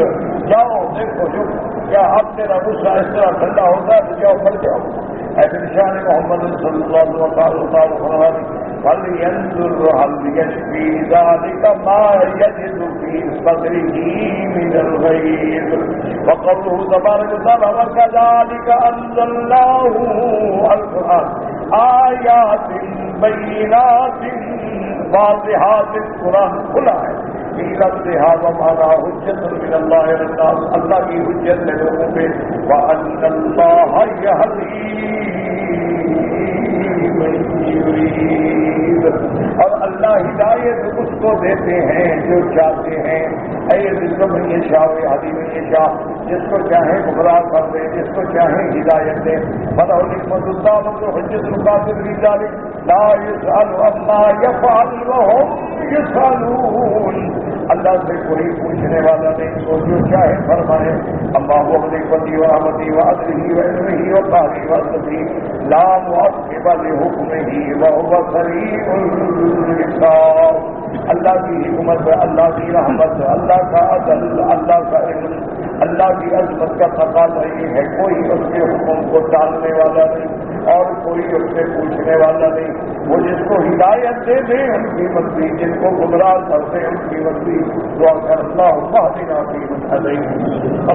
جاؤ دیکھو جو کیا اب تیرا غصہ اس طرح ٹھنڈا ہوتا ہے تو جاؤ مر جاؤ۔ ایسے نشان محمد صلی اللہ علیہ وسلم فَلْيَنظُرْ هَلْ يَشْفِي ذَلِكَ مَا يَجِدُ فِي صَدْرِهِ مِنَ الْغَيْظِ، وَقَوْلُهُ تبارک وتعالیٰ وَكَذَلِكَ أَنزَلْنَاهُ الْقُرْآنَ آیَاتٍ بَيِّنَاتٍ واضحات، قرآن کھلا ہے، ہمارا حجت من اللہ الناس، اللہ کی حجت ہے لوگوں پہ، وَأَنَّ اللَّهَ يَهْدِي مَن يُرِيدُ، اور اللہ ہدایت اس کو دیتے ہیں جو چاہتے ہیں، اے جس کو من یشاء یہدی من یشاء، جس کو چاہیں گمراہ کر دے، جس کو چاہیں ہدایت دے، فَلَهُ الْحِكْمَةُ الدَّامَةُ حُجَّةُ الْقَادِرِ فِي ذَلِكَ لَا يُسْأَلُ عَمَّا يَفْعَلُ وَهُمْ يُسْأَلُونَ، اللہ سے کوئی پوچھنے والا نہیں، تو جو چاہے فرمائے، اما هو بنعمته ورحمته وعدله وعلمه وقهره وقدرته لا معقب لحكمه وهو سريع الحساب، اللہ کی حکمت ہے، اللہ کی رحمت ہے، اللہ کا عدل، اللہ کا علم، اللہ کی عظمت کا تقاضا یہ ہے کوئی اس کے حکم کو ٹالنے والا نہیں اور کوئی اس سے پوچھنے والا نہیں، وہ جس کو ہدایت دے دے ان کی مرضی، جن کو گمراہ کر دے ان کی مرضی، دعا کر اللہم اہدنا فیمن ہدیت،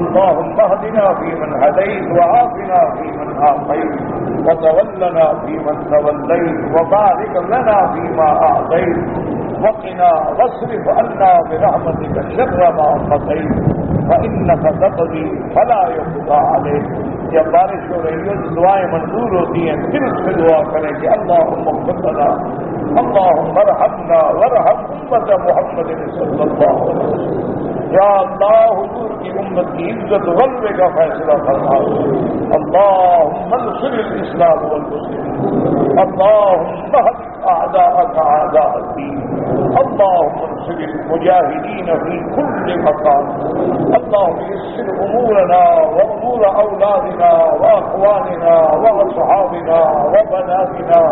اللہم اہدنا فیمن ہدیت وعافنا فیمن عافیت وتولنا فیمن تولیت وبارک لنا فیما اعطیت وقنا واصرف عنا برحمتك شر ما قضيت فإنك تقضي فلا يقضى عليك، جب بارش ہو رہی ہے تو دعائیں منظور ہوتی ہیں، پھر اس میں دعا کریں کہ اللہم اغفر لنا اللہم ارحمنا وارحم امت محمد صلی اللہ علیہ وسلم، یا اللہ حضور کی امت کی عزت غلبے کا فیصلہ فرما، اللہم انصر الاسلام والمسلمین، اللہم اهد اعداءك اعداء الدین، اللهم انصر المجاهدين في كل مكان. اللهم يسر امورنا وامور اولادنا واخواننا واصحابنا وبناتنا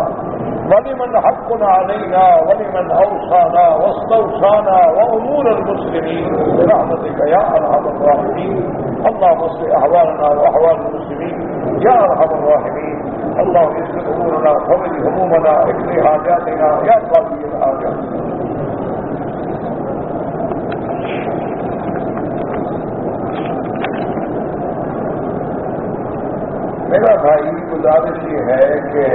ولمن حق علينا ولمن اوصانا واستوصانا وامور المسلمين برحمتك يا ارحم الراحمين. اللهم اصلح احوالنا واحوال المسلمين يا ارحم الراحمين. اللهم يسر امورنا فرج همومنا اقض حاجاتنا يا قاضي الحاجات. میرا بھائی گزارش یہ ہے کہ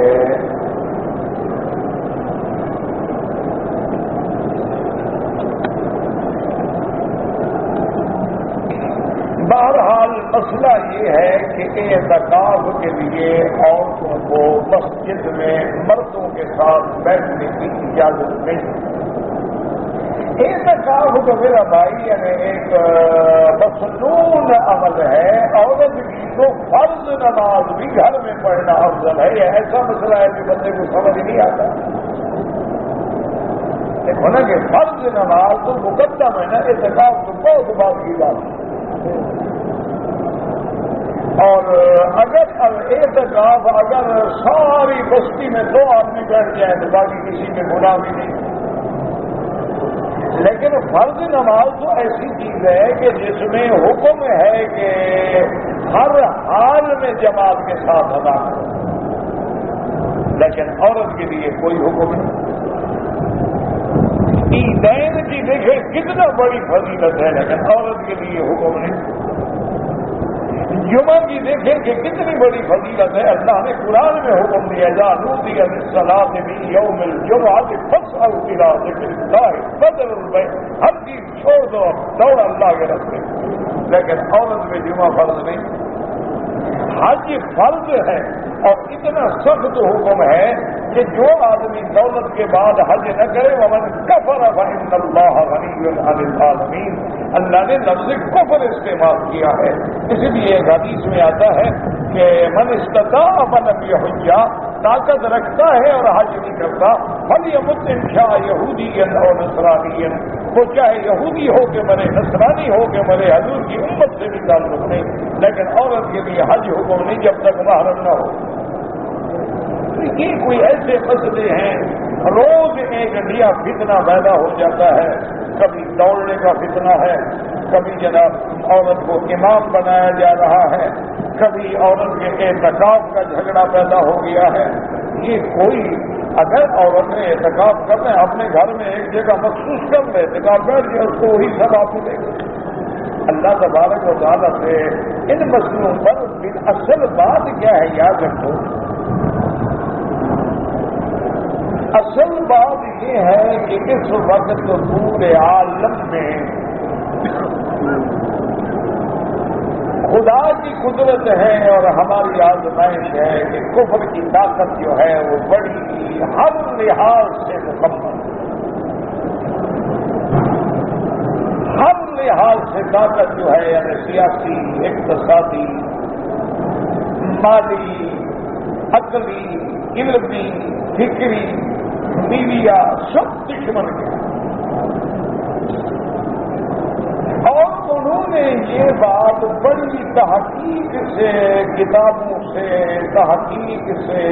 بہرحال مسئلہ یہ ہے کہ اعتکاف کے لیے عورتوں کو مسجد میں مردوں کے ساتھ بیٹھنے کی اجازت نہیں. اعتکاف تو میرا بھائی یعنی ایک مصنون عمل ہے. عورت کی تو فرض نماز بھی گھر میں پڑھنا افضل ہے. یہ ایسا مسئلہ ہے کہ بندے کو سمجھ نہیں آتا. دیکھو نا کہ فرض نماز تو مقدم ہے نا, اعتکاف تو بہت بات کی بات ہے. اور اگر اعتکاف اگر ساری بستی میں 2 آدمی بیٹھ جائیں تو باقی کسی میں گناہ بھی نہیں. لیکن فرض نماز تو ایسی چیز ہے کہ جس میں حکم ہے کہ ہر حال میں جماعت کے ساتھ ادا کرو, لیکن عورت کے لیے کوئی حکم نہیں. عیدین کی دیکھیں کتنا بڑی فضیلت ہے, لیکن عورت کے لیے حکم نہیں. جمعہ کی دیکھیں کہ کتنی بڑی فضیلت ہے. اللہ نے قرآن میں حکم دیا جا نودی للصلاۃ من یوم الجمعۃ فاسعوا الی ذکر اللہ بدل البیع. ہر چیز چھوڑ دو, دوڑ اللہ کے راستے. لیکن عورت میں جمعہ فرض نہیں. حج فرض ہے اور اتنا سخت حکم ہے کہ جو آدمی دولت کے بعد حج نہ کرے ومن کفر فإن اللہ غنی عن العالمین. اللہ نے لفظ کفر استعمال کیا ہے. اسی لیے ایک حدیث میں آتا ہے کہ من استطاع فلم یحج, طاقت رکھتا ہے اور حج نہیں کرتا, فلیمت ان شاء یہودیا او نصرانیا, وہ چاہے یہودی ہو کے مرے, نصرانی ہو کے مرے, حضور کی امت سے بھی تعلق نہیں. لیکن عورت کے لیے حج حکم نہیں جب تک محرم نہ ہو. یہ کوئی ایسے مسئلے ہیں, روز ایک نیا فتنہ پیدا ہو جاتا ہے. کبھی دوڑنے کا فتنہ ہے, کبھی جناب عورت کو امام بنایا جا رہا ہے, کبھی عورت کے اعتکاف کا جھگڑا پیدا ہو گیا ہے. یہ کوئی اگر عورت نے اعتکاف کرنا ہے اپنے گھر میں ایک جگہ مخصوص کر لے, اعتکاف بیٹھ گیا, اس کو وہی سب آپ ملے گا. اللہ تبارک و تعالیٰ سے ان مسئلوں پر اصل بات کیا ہے یاد رکھو. اصل بات یہ ہے کہ اس وقت پورے عالم میں خدا کی قدرت ہے اور ہماری آزمائش ہے کہ کفر کی طاقت جو ہے وہ بڑی ہر لحاظ سے مکمل, ہر لحاظ سے طاقت جو ہے یعنی سیاسی, اقتصادی, مالی, عقلی, علمی, فکری, میڈیا سب دشمن کے. اور انہوں نے یہ بات بڑی تحقیق سے, کتابوں سے, تحقیق سے,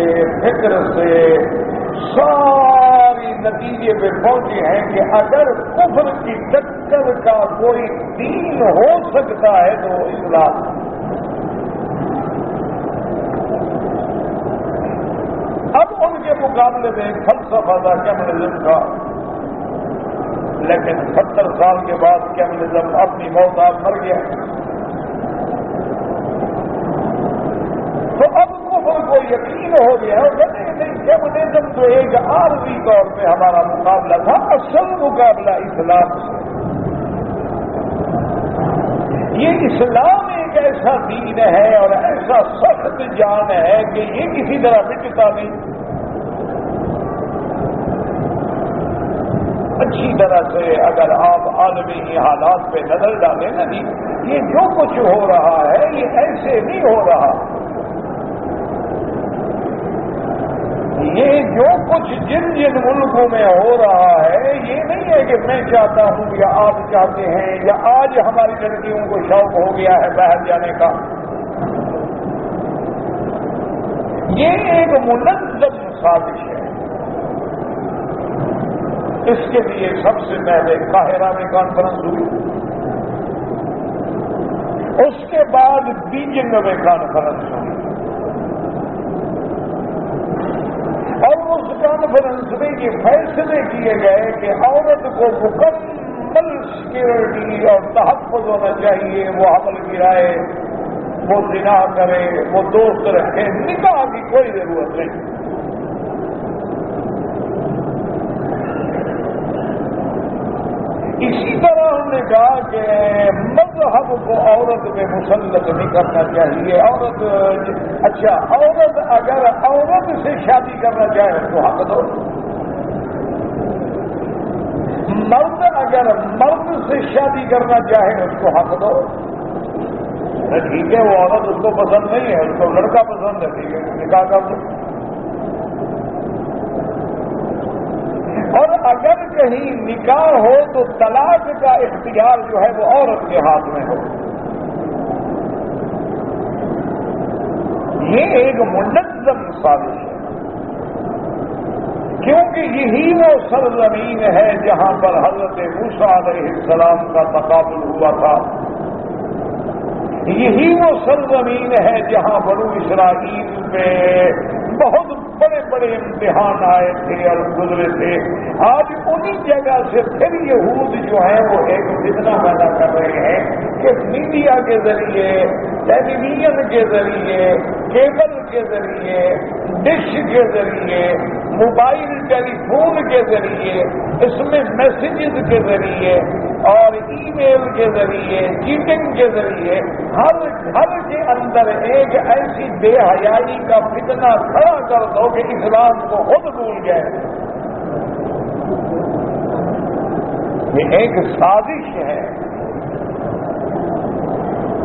فکر سے ساری نتیجے پہ پہنچے ہیں کہ اگر کفر کی ٹکر کا کوئی دین ہو سکتا ہے تو اسلام. اب ان کے مقابلے میں فلسفہ تھا کمیونزم کا, لیکن 70 سال کے بعد کمیونزم اپنی موت آپ مر گیا. تو اب کفر کو یقین ہو گیا اور کہتے ہیں نہیں, کمیونزم تو ایک عارضی طور پہ ہمارا مقابلہ تھا, اصل مقابلہ اسلام سے. یہ اسلام ایک ایسا دین ہے اور ایسا سخت جان ہے کہ یہ کسی طرح مٹتا نہیں. اچھی طرح سے اگر آپ عالمی حالات پہ نظر ڈالیں نا جی, یہ جو کچھ ہو رہا ہے یہ ایسے نہیں ہو رہا. یہ جو کچھ کچھ جن جن ملکوں میں ہو رہا ہے یہ نہیں ہے کہ میں چاہتا ہوں یا آپ چاہتے ہیں یا آج ہماری لڑکیوں کو شوق ہو گیا ہے باہر جانے کا. یہ ایک منظم سازش ہے. اس کے لیے سب سے پہلے قاہرہ میں کانفرنس ہوئی, اس کے بعد بیجنگ میں کانفرنس ہوئی, اور اس کانفرنس میں یہ فیصلے کیے گئے کہ عورت کو مکمل سیکورٹی اور تحفظ ہونا چاہیے. وہ حمل گرائے, وہ زنا کرے, وہ دوست رکھے, نکاح کی کوئی ضرورت نہیں. اسی طرح ہم نے کہا کہ مذہب کو عورت میں مسلط نہیں کرنا چاہیے. عورت اگر عورت سے شادی کرنا چاہے اس کو حق دو. مرد اگر مرد سے شادی کرنا چاہے اس کو حق دو. ٹھیک ہے, وہ عورت اس کو پسند نہیں ہے, اس کو لڑکا پسند ہے, ٹھیک ہے نکاح کر دو. اور اگر کہیں نکاح ہو تو طلاق کا اختیار جو ہے وہ عورت کے ہاتھ میں ہو. یہ ایک منظم سازش ہے, کیونکہ یہی وہ سرزمین ہے جہاں پر حضرت موسیٰ علیہ السلام کا تقابل ہوا تھا. یہی وہ سرزمین ہے جہاں بنو اسرائیل پہ بہت بڑے بڑے امتحان آئے تھے اور گزرے تھے. آج انہی جگہ سے پھر یہود جو ہیں وہ ایک فتنہ پیدا کر رہے ہیں کہ میڈیا کے ذریعے, ٹیلی ویژن کے ذریعے, کیبل کے ذریعے, ڈش کے ذریعے, موبائل ٹیلی فون کے ذریعے, اس میں میسیجز کے ذریعے اور ای میل کے ذریعے, چیٹنگ کے ذریعے ہر گھر کے اندر ایک ایسی بے حیائی کا فتنہ کھڑا کر دو کہ اسلام کو خود بھول گئے. یہ ایک سازش ہے,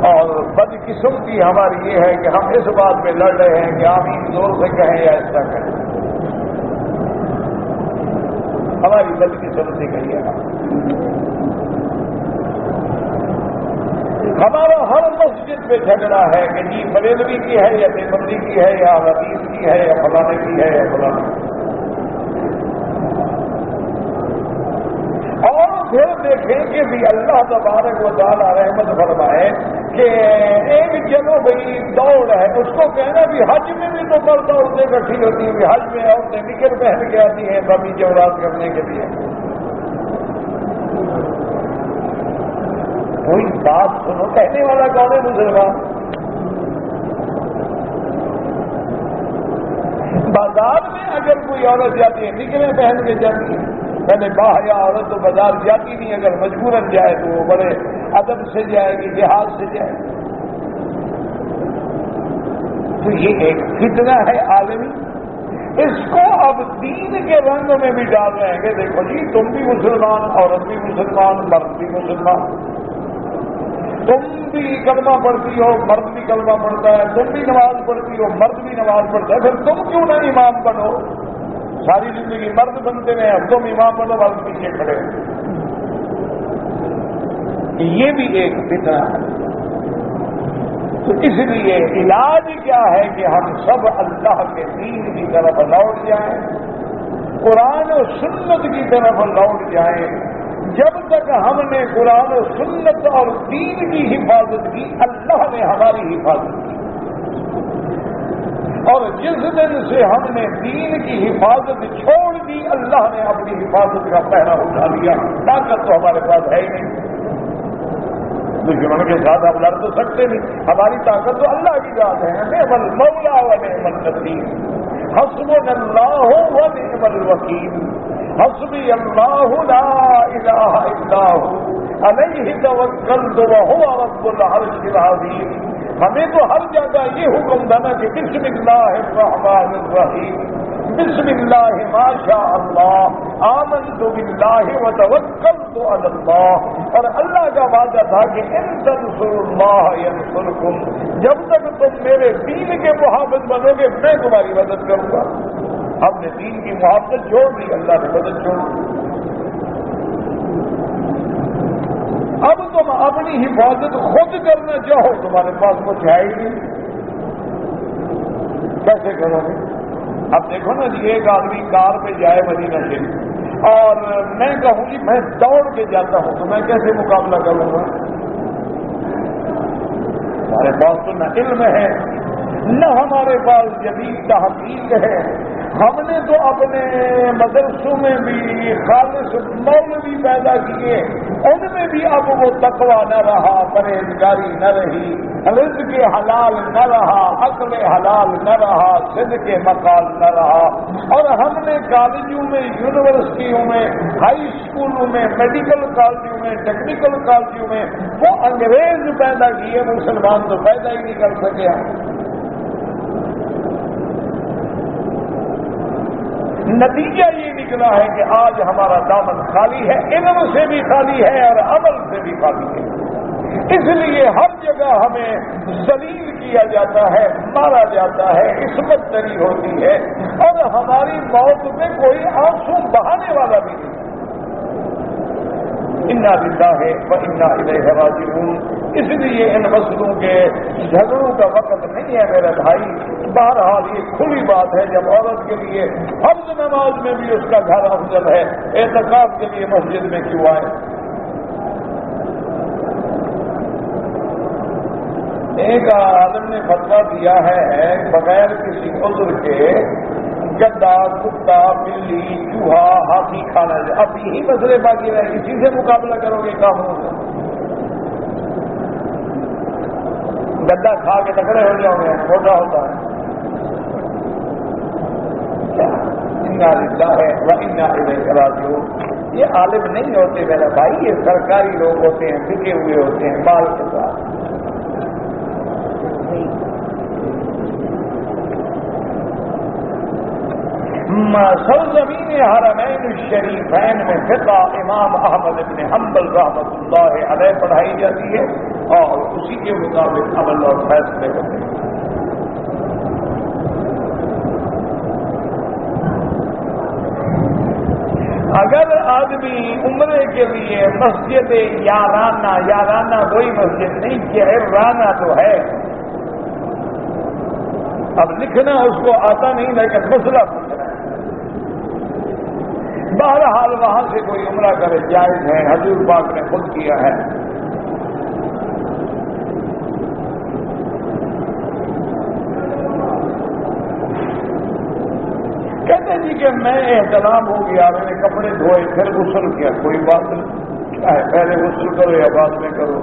اور بدقسمتی ہماری یہ ہے کہ ہم اس بات پہ لڑ رہے ہیں کہ آمین زور سے کہیں یا ایسا کہیں. ہماری بدقسمتی کہیے گا. ہمارا ہر مسجد پہ جھگڑا ہے کہ جی بریلوی کی ہے یا دیوبندی کی ہے یا حدیث کی ہے یا فلانے کی ہے یا فلانے کی. اور پھر دیکھیں کہ بھی اللہ تبارک و تعالی رحمت فرمائے کہ ایک جگہ بھائی دوڑ ہے, اس کو کہنا بھی حج میں بھی تو مرد عورتیں اکٹھی ہوتی ہیں, حج میں عورتیں نکر پہن کے آتی ہیں بابی جورات کرنے کے لیے. کوئی بات سنو, کہنے والا کون ہے مسلمان؟ بازار میں اگر کوئی عورت جاتی ہے نکلیں پہن کے جاتی ہے, پہلے باحیا عورت تو بازار جاتی نہیں, اگر مجبوراً جائے تو وہ بڑے ادب سے جائے گی, لحاظ سے جائے گی. تو یہ ایک فتنہ ہے عالمی. اس کو اب دین کے رنگ میں بھی ڈال رہے ہیں کہ دیکھو جی تم بھی مسلمان, عورت بھی مسلمان, مرد بھی مسلمان, تم بھی کلمہ پڑھتی ہو, مرد بھی کلمہ پڑھتا ہے, تم بھی نماز پڑھتی ہو, مرد بھی نماز پڑھتا ہے, پھر تم کیوں نہ امام بنو؟ ساری زندگی مرد بنتے رہے, اب تم امام بنو, مرد پیچھے کھڑے. یہ بھی ایک فتنہ ہے. تو اس لیے علاج کیا ہے کہ ہم سب اللہ کے دین کی طرف لوٹ جائیں, قرآن و سنت کی طرف لوٹ جائیں. جب تک ہم نے قرآن و سنت اور دین کی حفاظت کی, اللہ نے ہماری حفاظت کی. اور جس دن سے ہم نے دین کی حفاظت چھوڑ دی, اللہ نے اپنی حفاظت کا پہرا اٹھا لیا. طاقت تو ہمارے پاس ہے ہی نہیں, دشمن کے ساتھ ہم لڑ تو سکتے نہیں. ہماری طاقت تو اللہ کی ذات ہے. نعم المولا و نعم النصیر, حسبنا اللہ و نعم الوکیل, حسبی اللہ لا الہ الا ھو علیہ توکلت وہو رب العرش العظیم. ہمیں تو ہر جگہ یہ حکم دینا کہ بسم اللہ الرحمن الرحیم, بسم اللہ ما شاء اللہ, آمنت باللہ وتوکلت علی اللہ. اور اللہ کا وعدہ تھا کہ ان تنصروا اللہ ینصرکم, جب تک تم میرے دین کے محافظ بنو گے میں تمہاری مدد کروں گا. ہم نے دین کی محبت چھوڑ دی، اللہ نے مدد چھوڑ دی۔ اب تم اپنی حفاظت خود کرنا چاہو، تمہارے پاس کچھ ہے ہی نہیں، کیسے کرو گے؟ اب دیکھو نا جی، ایک آدمی کار پہ جائے مدینہ شریف اور میں کہوں گی میں دوڑ کے جاتا ہوں تو میں کیسے مقابلہ کروں گا؟ ہمارے پاس تو نہ علم ہے نہ ہمارے پاس جدید تحقیق ہے، ہم نے تو اپنے مدرسوں میں بھی خالص مولوی پیدا کیے، ان میں بھی اب وہ تقوی نہ رہا، پرہیزگاری نہ رہی، رزق حلال نہ رہا، عقل حلال نہ رہا، صدق مقال نہ رہا، اور ہم نے کالجوں میں، یونیورسٹیوں میں، ہائی اسکولوں میں، میڈیکل کالجوں میں، ٹیکنیکل کالجوں میں وہ انگریز پیدا کیے، مسلمان تو پیدا ہی نہیں کر سکے۔ نتیجہ یہ نکلا ہے کہ آج ہمارا دامن خالی ہے، علم سے بھی خالی ہے اور عمل سے بھی خالی ہے، اس لیے ہر جگہ ہمیں ذلیل کیا جاتا ہے، مارا جاتا ہے، عصمت دری ہوتی ہے، اور ہماری موت میں کوئی آنسو بہانے والا بھی نہیں۔ انا للہ و انا الیہ راجعون۔ اس لیے ان مسئلوں کے جھگڑوں کا وقت نہیں ہے میرے بھائی۔ بہرحال یہ کھلی بات ہے، جب عورت کے لیے فرض نماز میں بھی اس کا گھر افضل ہے، اعتکاف کے لیے مسجد میں کیوں آئے؟ ایک عالم نے فتویٰ دیا ہے بغیر کسی عذر کے گدا، کتا، بلی، چوہا، ہاتھی کھانا جائے۔ اب یہی مسئلے باقی رہے، اسی سے مقابلہ کرو گے کاموں سے؟ گدا کھا کے تکڑے ہو جاؤ گے، چھوٹا ہوتا ہے۔ انا للہ و انا الیہ راجعون۔ یہ عالم نہیں ہوتے میرا بھائی، یہ سرکاری لوگ ہوتے ہیں، بکے ہوئے ہوتے ہیں مال کے ساتھ۔ سرزمین حرمین الشریفین میں فقہ امام احمد بن حنبل رحمۃ اللہ علیہ پڑھائی جاتی ہے اور اسی کے مطابق عمل اور فیصلے ہوتے ہیں۔ اگر آدمی عمرے کے لیے مسجد یارانہ وہی مسجد نہیں، جہرانہ تو ہے، اب لکھنا اس کو آتا نہیں لیکن مسئلہ پوچھ رہا ہے۔ بہرحال وہاں سے کوئی عمرہ کرے جائز ہے، حضور پاک نے خود کیا ہے۔ کہتے جی کہ میں احترام ہو گیا، میں نے کپڑے دھوئے پھر غسل کیا، کوئی بات نہیں، کیا ہے پہلے غسل کرو یا بعد میں کرو۔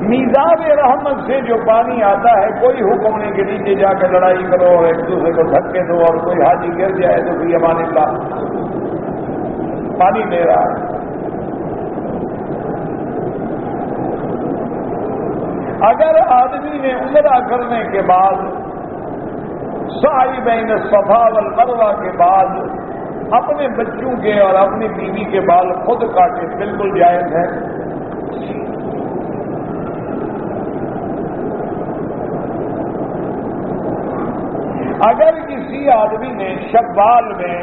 میزاب رحمت سے جو پانی آتا ہے، کوئی حکم نہیں کہ نیچے جا کے لڑائی کرو اور ایک دوسرے کو دھکے دو، اور کوئی حاجی گر جائے تو بھی امان اللہ پانی دے رہا ہے۔ اگر آدمی نے عمرہ کرنے کے بعد سعی بین الصفا والمروہ کے بعد اپنے بچوں کے اور اپنی بیوی کے بال خود کاٹے، بالکل جائز ہے۔ اگر کسی آدمی نے شوال میں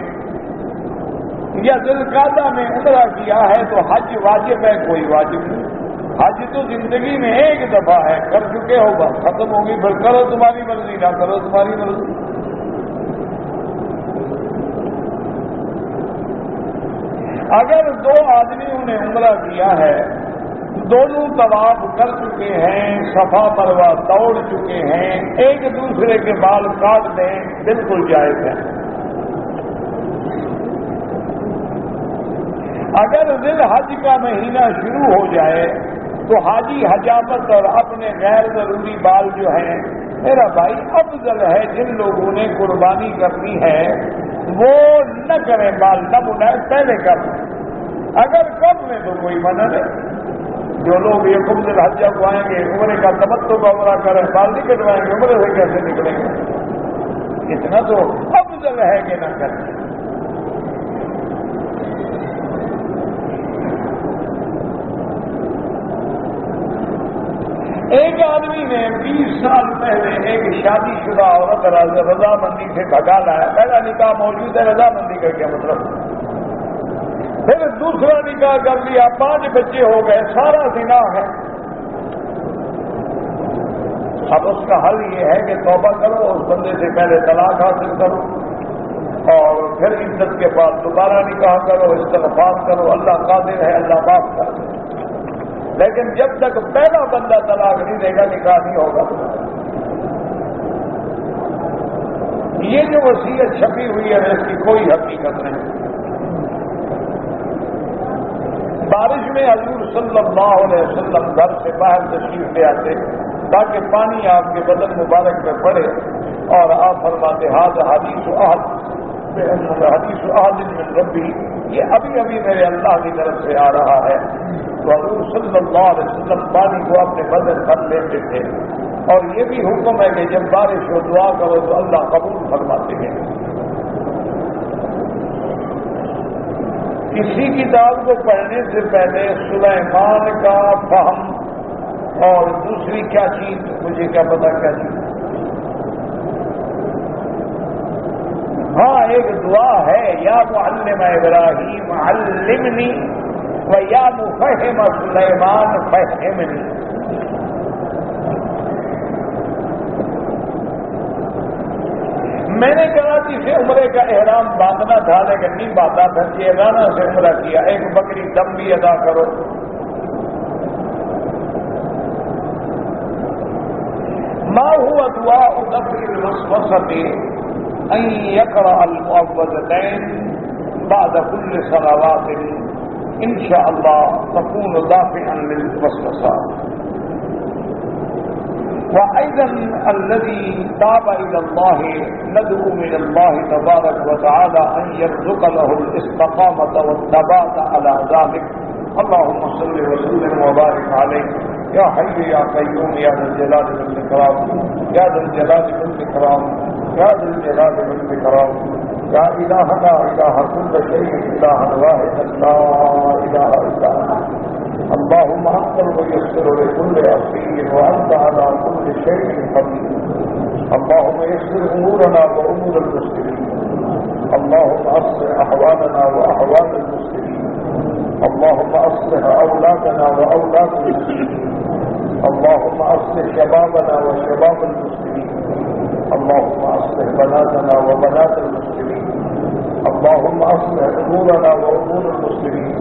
یا ذوالقعدہ میں عمرہ کیا ہے تو حج واجب ہے؟ کوئی واجب نہیں، حج تو زندگی میں ایک دفعہ ہے، کر چکے ہو بس ختم ہوگی، پھر کرو تمہاری مرضی، نہ کرو تمہاری مرضی۔ اگر دو آدمیوں نے عمرہ کیا ہے، دونوں طواف کر چکے ہیں، صفا مروہ دوڑ چکے ہیں، ایک دوسرے کے بال کاٹ دیں، بالکل جائز ہے۔ اگر ذی الحج کا مہینہ شروع ہو جائے تو حاجی حجامت اور اپنے غیر ضروری بال جو ہیں، میرا بھائی افضل ہے جن لوگوں نے قربانی کرنی ہے وہ نہ کریں، بال نہ بنائے، پہلے کر لیں۔ اگر کر لیں تو کوئی منع نہیں۔ جو لوگ یہ ذی الحجہ کو آئیں گے، عمرے کا تمتع کا عمرہ کریں، بال نہیں کٹوائیں گے، عمرے سے کیسے نکلیں گے؟ اتنا تو افضل ہے کہ نہ کریں۔ ایک آدمی نے 20 سال پہلے ایک شادی شدہ عورت رضامندی سے بھگا لایا، پہلا نکاح موجود ہے، رضامندی کا کیا مطلب؟ پھر دوسرا نکاح کر لیا، 5 بچے ہو گئے، سارا زنا ہے۔ اب اس کا حل یہ ہے کہ توبہ کرو، اس بندے سے پہلے طلاق حاصل کرو اور پھر عزت کے بعد دوبارہ نکاح کرو، استغفار کرو، اللہ قادر ہے، اللہ معاف کر دے۔ لیکن جب تک پہلا بندہ طلاق نہیں دے گا نکاح نہیں ہوگا۔ یہ جو وصیت چھپی ہوئی ہے اس کی کوئی حقیقت نہیں۔ بارش میں حضور صلی اللہ علیہ وسلم گھر سے باہر تشریف لے آتے تاکہ پانی آپ کے بدن مبارک میں پڑے، اور آپ فرماتے ھذا حدیث احد من ربی، یہ ابھی ابھی میرے اللہ کی طرف سے آ رہا ہے۔ تو حضور صلی اللہ علیہ وسلم پانی کو اپنے بدن پر لیتے تھے، اور یہ بھی حکم ہے کہ جب بارش ہو دعا کرو تو اللہ قبول فرماتے ہیں۔ کسی کتاب کو پڑھنے سے پہلے سلیمان کا فہم اور دوسری کیا چیز، مجھے کیا پتا کیا چیز؟ ہاں ایک دعا ہے، یا معلم ابراہیم علمنی و یا مفہم سلیمان فہمنی۔ میں نے کراچی سے عمرے کا احرام باندھنا تھا لیکن نہیں باندھا تھا، جیرانا سے عمرہ کیا، ایک بکری دم بھی ادا کرو۔ ما هو دعاء دفع الوسوسة أن يقرأ المعوذتين بعد كل صلوات إن شاء الله تكون دافعا للوسوسة. وأيضا الذي تاب إلى الله ندعو من الله تبارك وتعالى أن يرزق له الاستقامة والثبات على ذلك. اللهم صل وسلم وبارك عليه يا حي يا قيوم يا ذا الجلال والإكرام يا ذا الجلال والإكرام يا ذا الجلال والإكرام يا إلهنا إله كل شيء إله واحد لا إله إلا أنت. اللهم أنت الميسر لكل أسير وأنت على كل شيء قدير. اللهم يسر أمورنا وأمور المسلمين. اللهم أصلح أحوالنا وأحوال المسلمين. اللهم أصلح أولادنا وأولاد المسلمين. اللهم أصلح شبابنا وشباب المسلمين. اللهم أصلح بناتنا وبنات المسلمين. اللهم أصلح أمورنا وأمور المسلمين.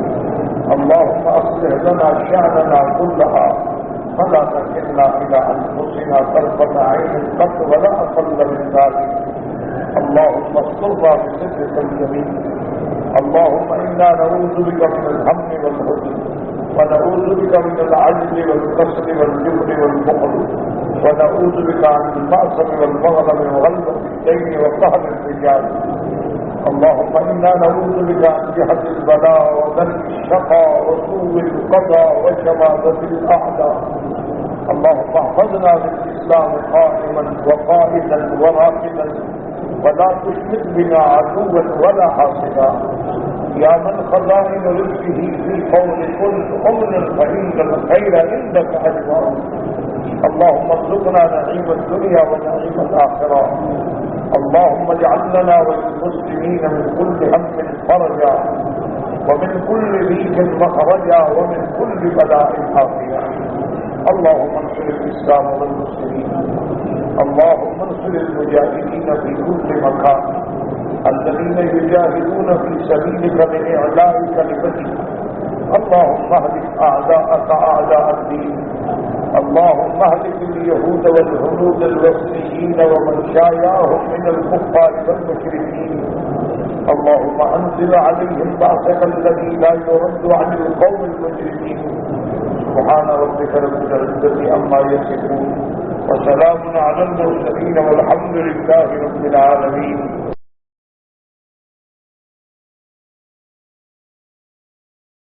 اللهم أصلح لنا شأننا كلها فلا تكلنا إلى أنفسنا طرفة عين قط ولا أقل من ذلك. اللهم استرنا بسترك الجميل. اللهم إنا نعوذ بك من الهم والحزن ونعوذ بك من العجز والكسل والجبن والبخل ونعوذ بك عن المعصم والمغرم وغلبة الدين وقهر الرجال. اللهم إنا نعوذ بك عن جهة البلاء ودرك الشقاء وسوء القضاء وشماتة الأعداء. اللهم احفظنا بالإسلام قائما وقائدا وراقدا ولا تشمت بنا عدوا ولا حاسدا. يا من خزائن رزقه في قول كل أمن فإن الخير عندك أجمع. اللهم ارزقنا نعيم الدنيا ونعيم الآخرة. اللهم اجعل لنا وللمسلمين من كل هم فرجا ومن كل ضيق مخرجا ومن كل بلاء عافية. اللهم انصر الإسلام والمسلمين. اللهم انصر المجاهدين في كل مكان الذين يجاهدون في سبيلك لإعلاء كلمتك. اللهم اهلك أعداءك أعداء الدين. اللهم اهلك اليهود والهنود الوثنيين ومن شايعهم من الكفار والمشركين. اللهم انزل عليهم بعثك الذي لا يرد عن القوم المجرمين. سبحان ربك رب العزة عما يصفون وسلام على المرسلين والحمد لله رب العالمين.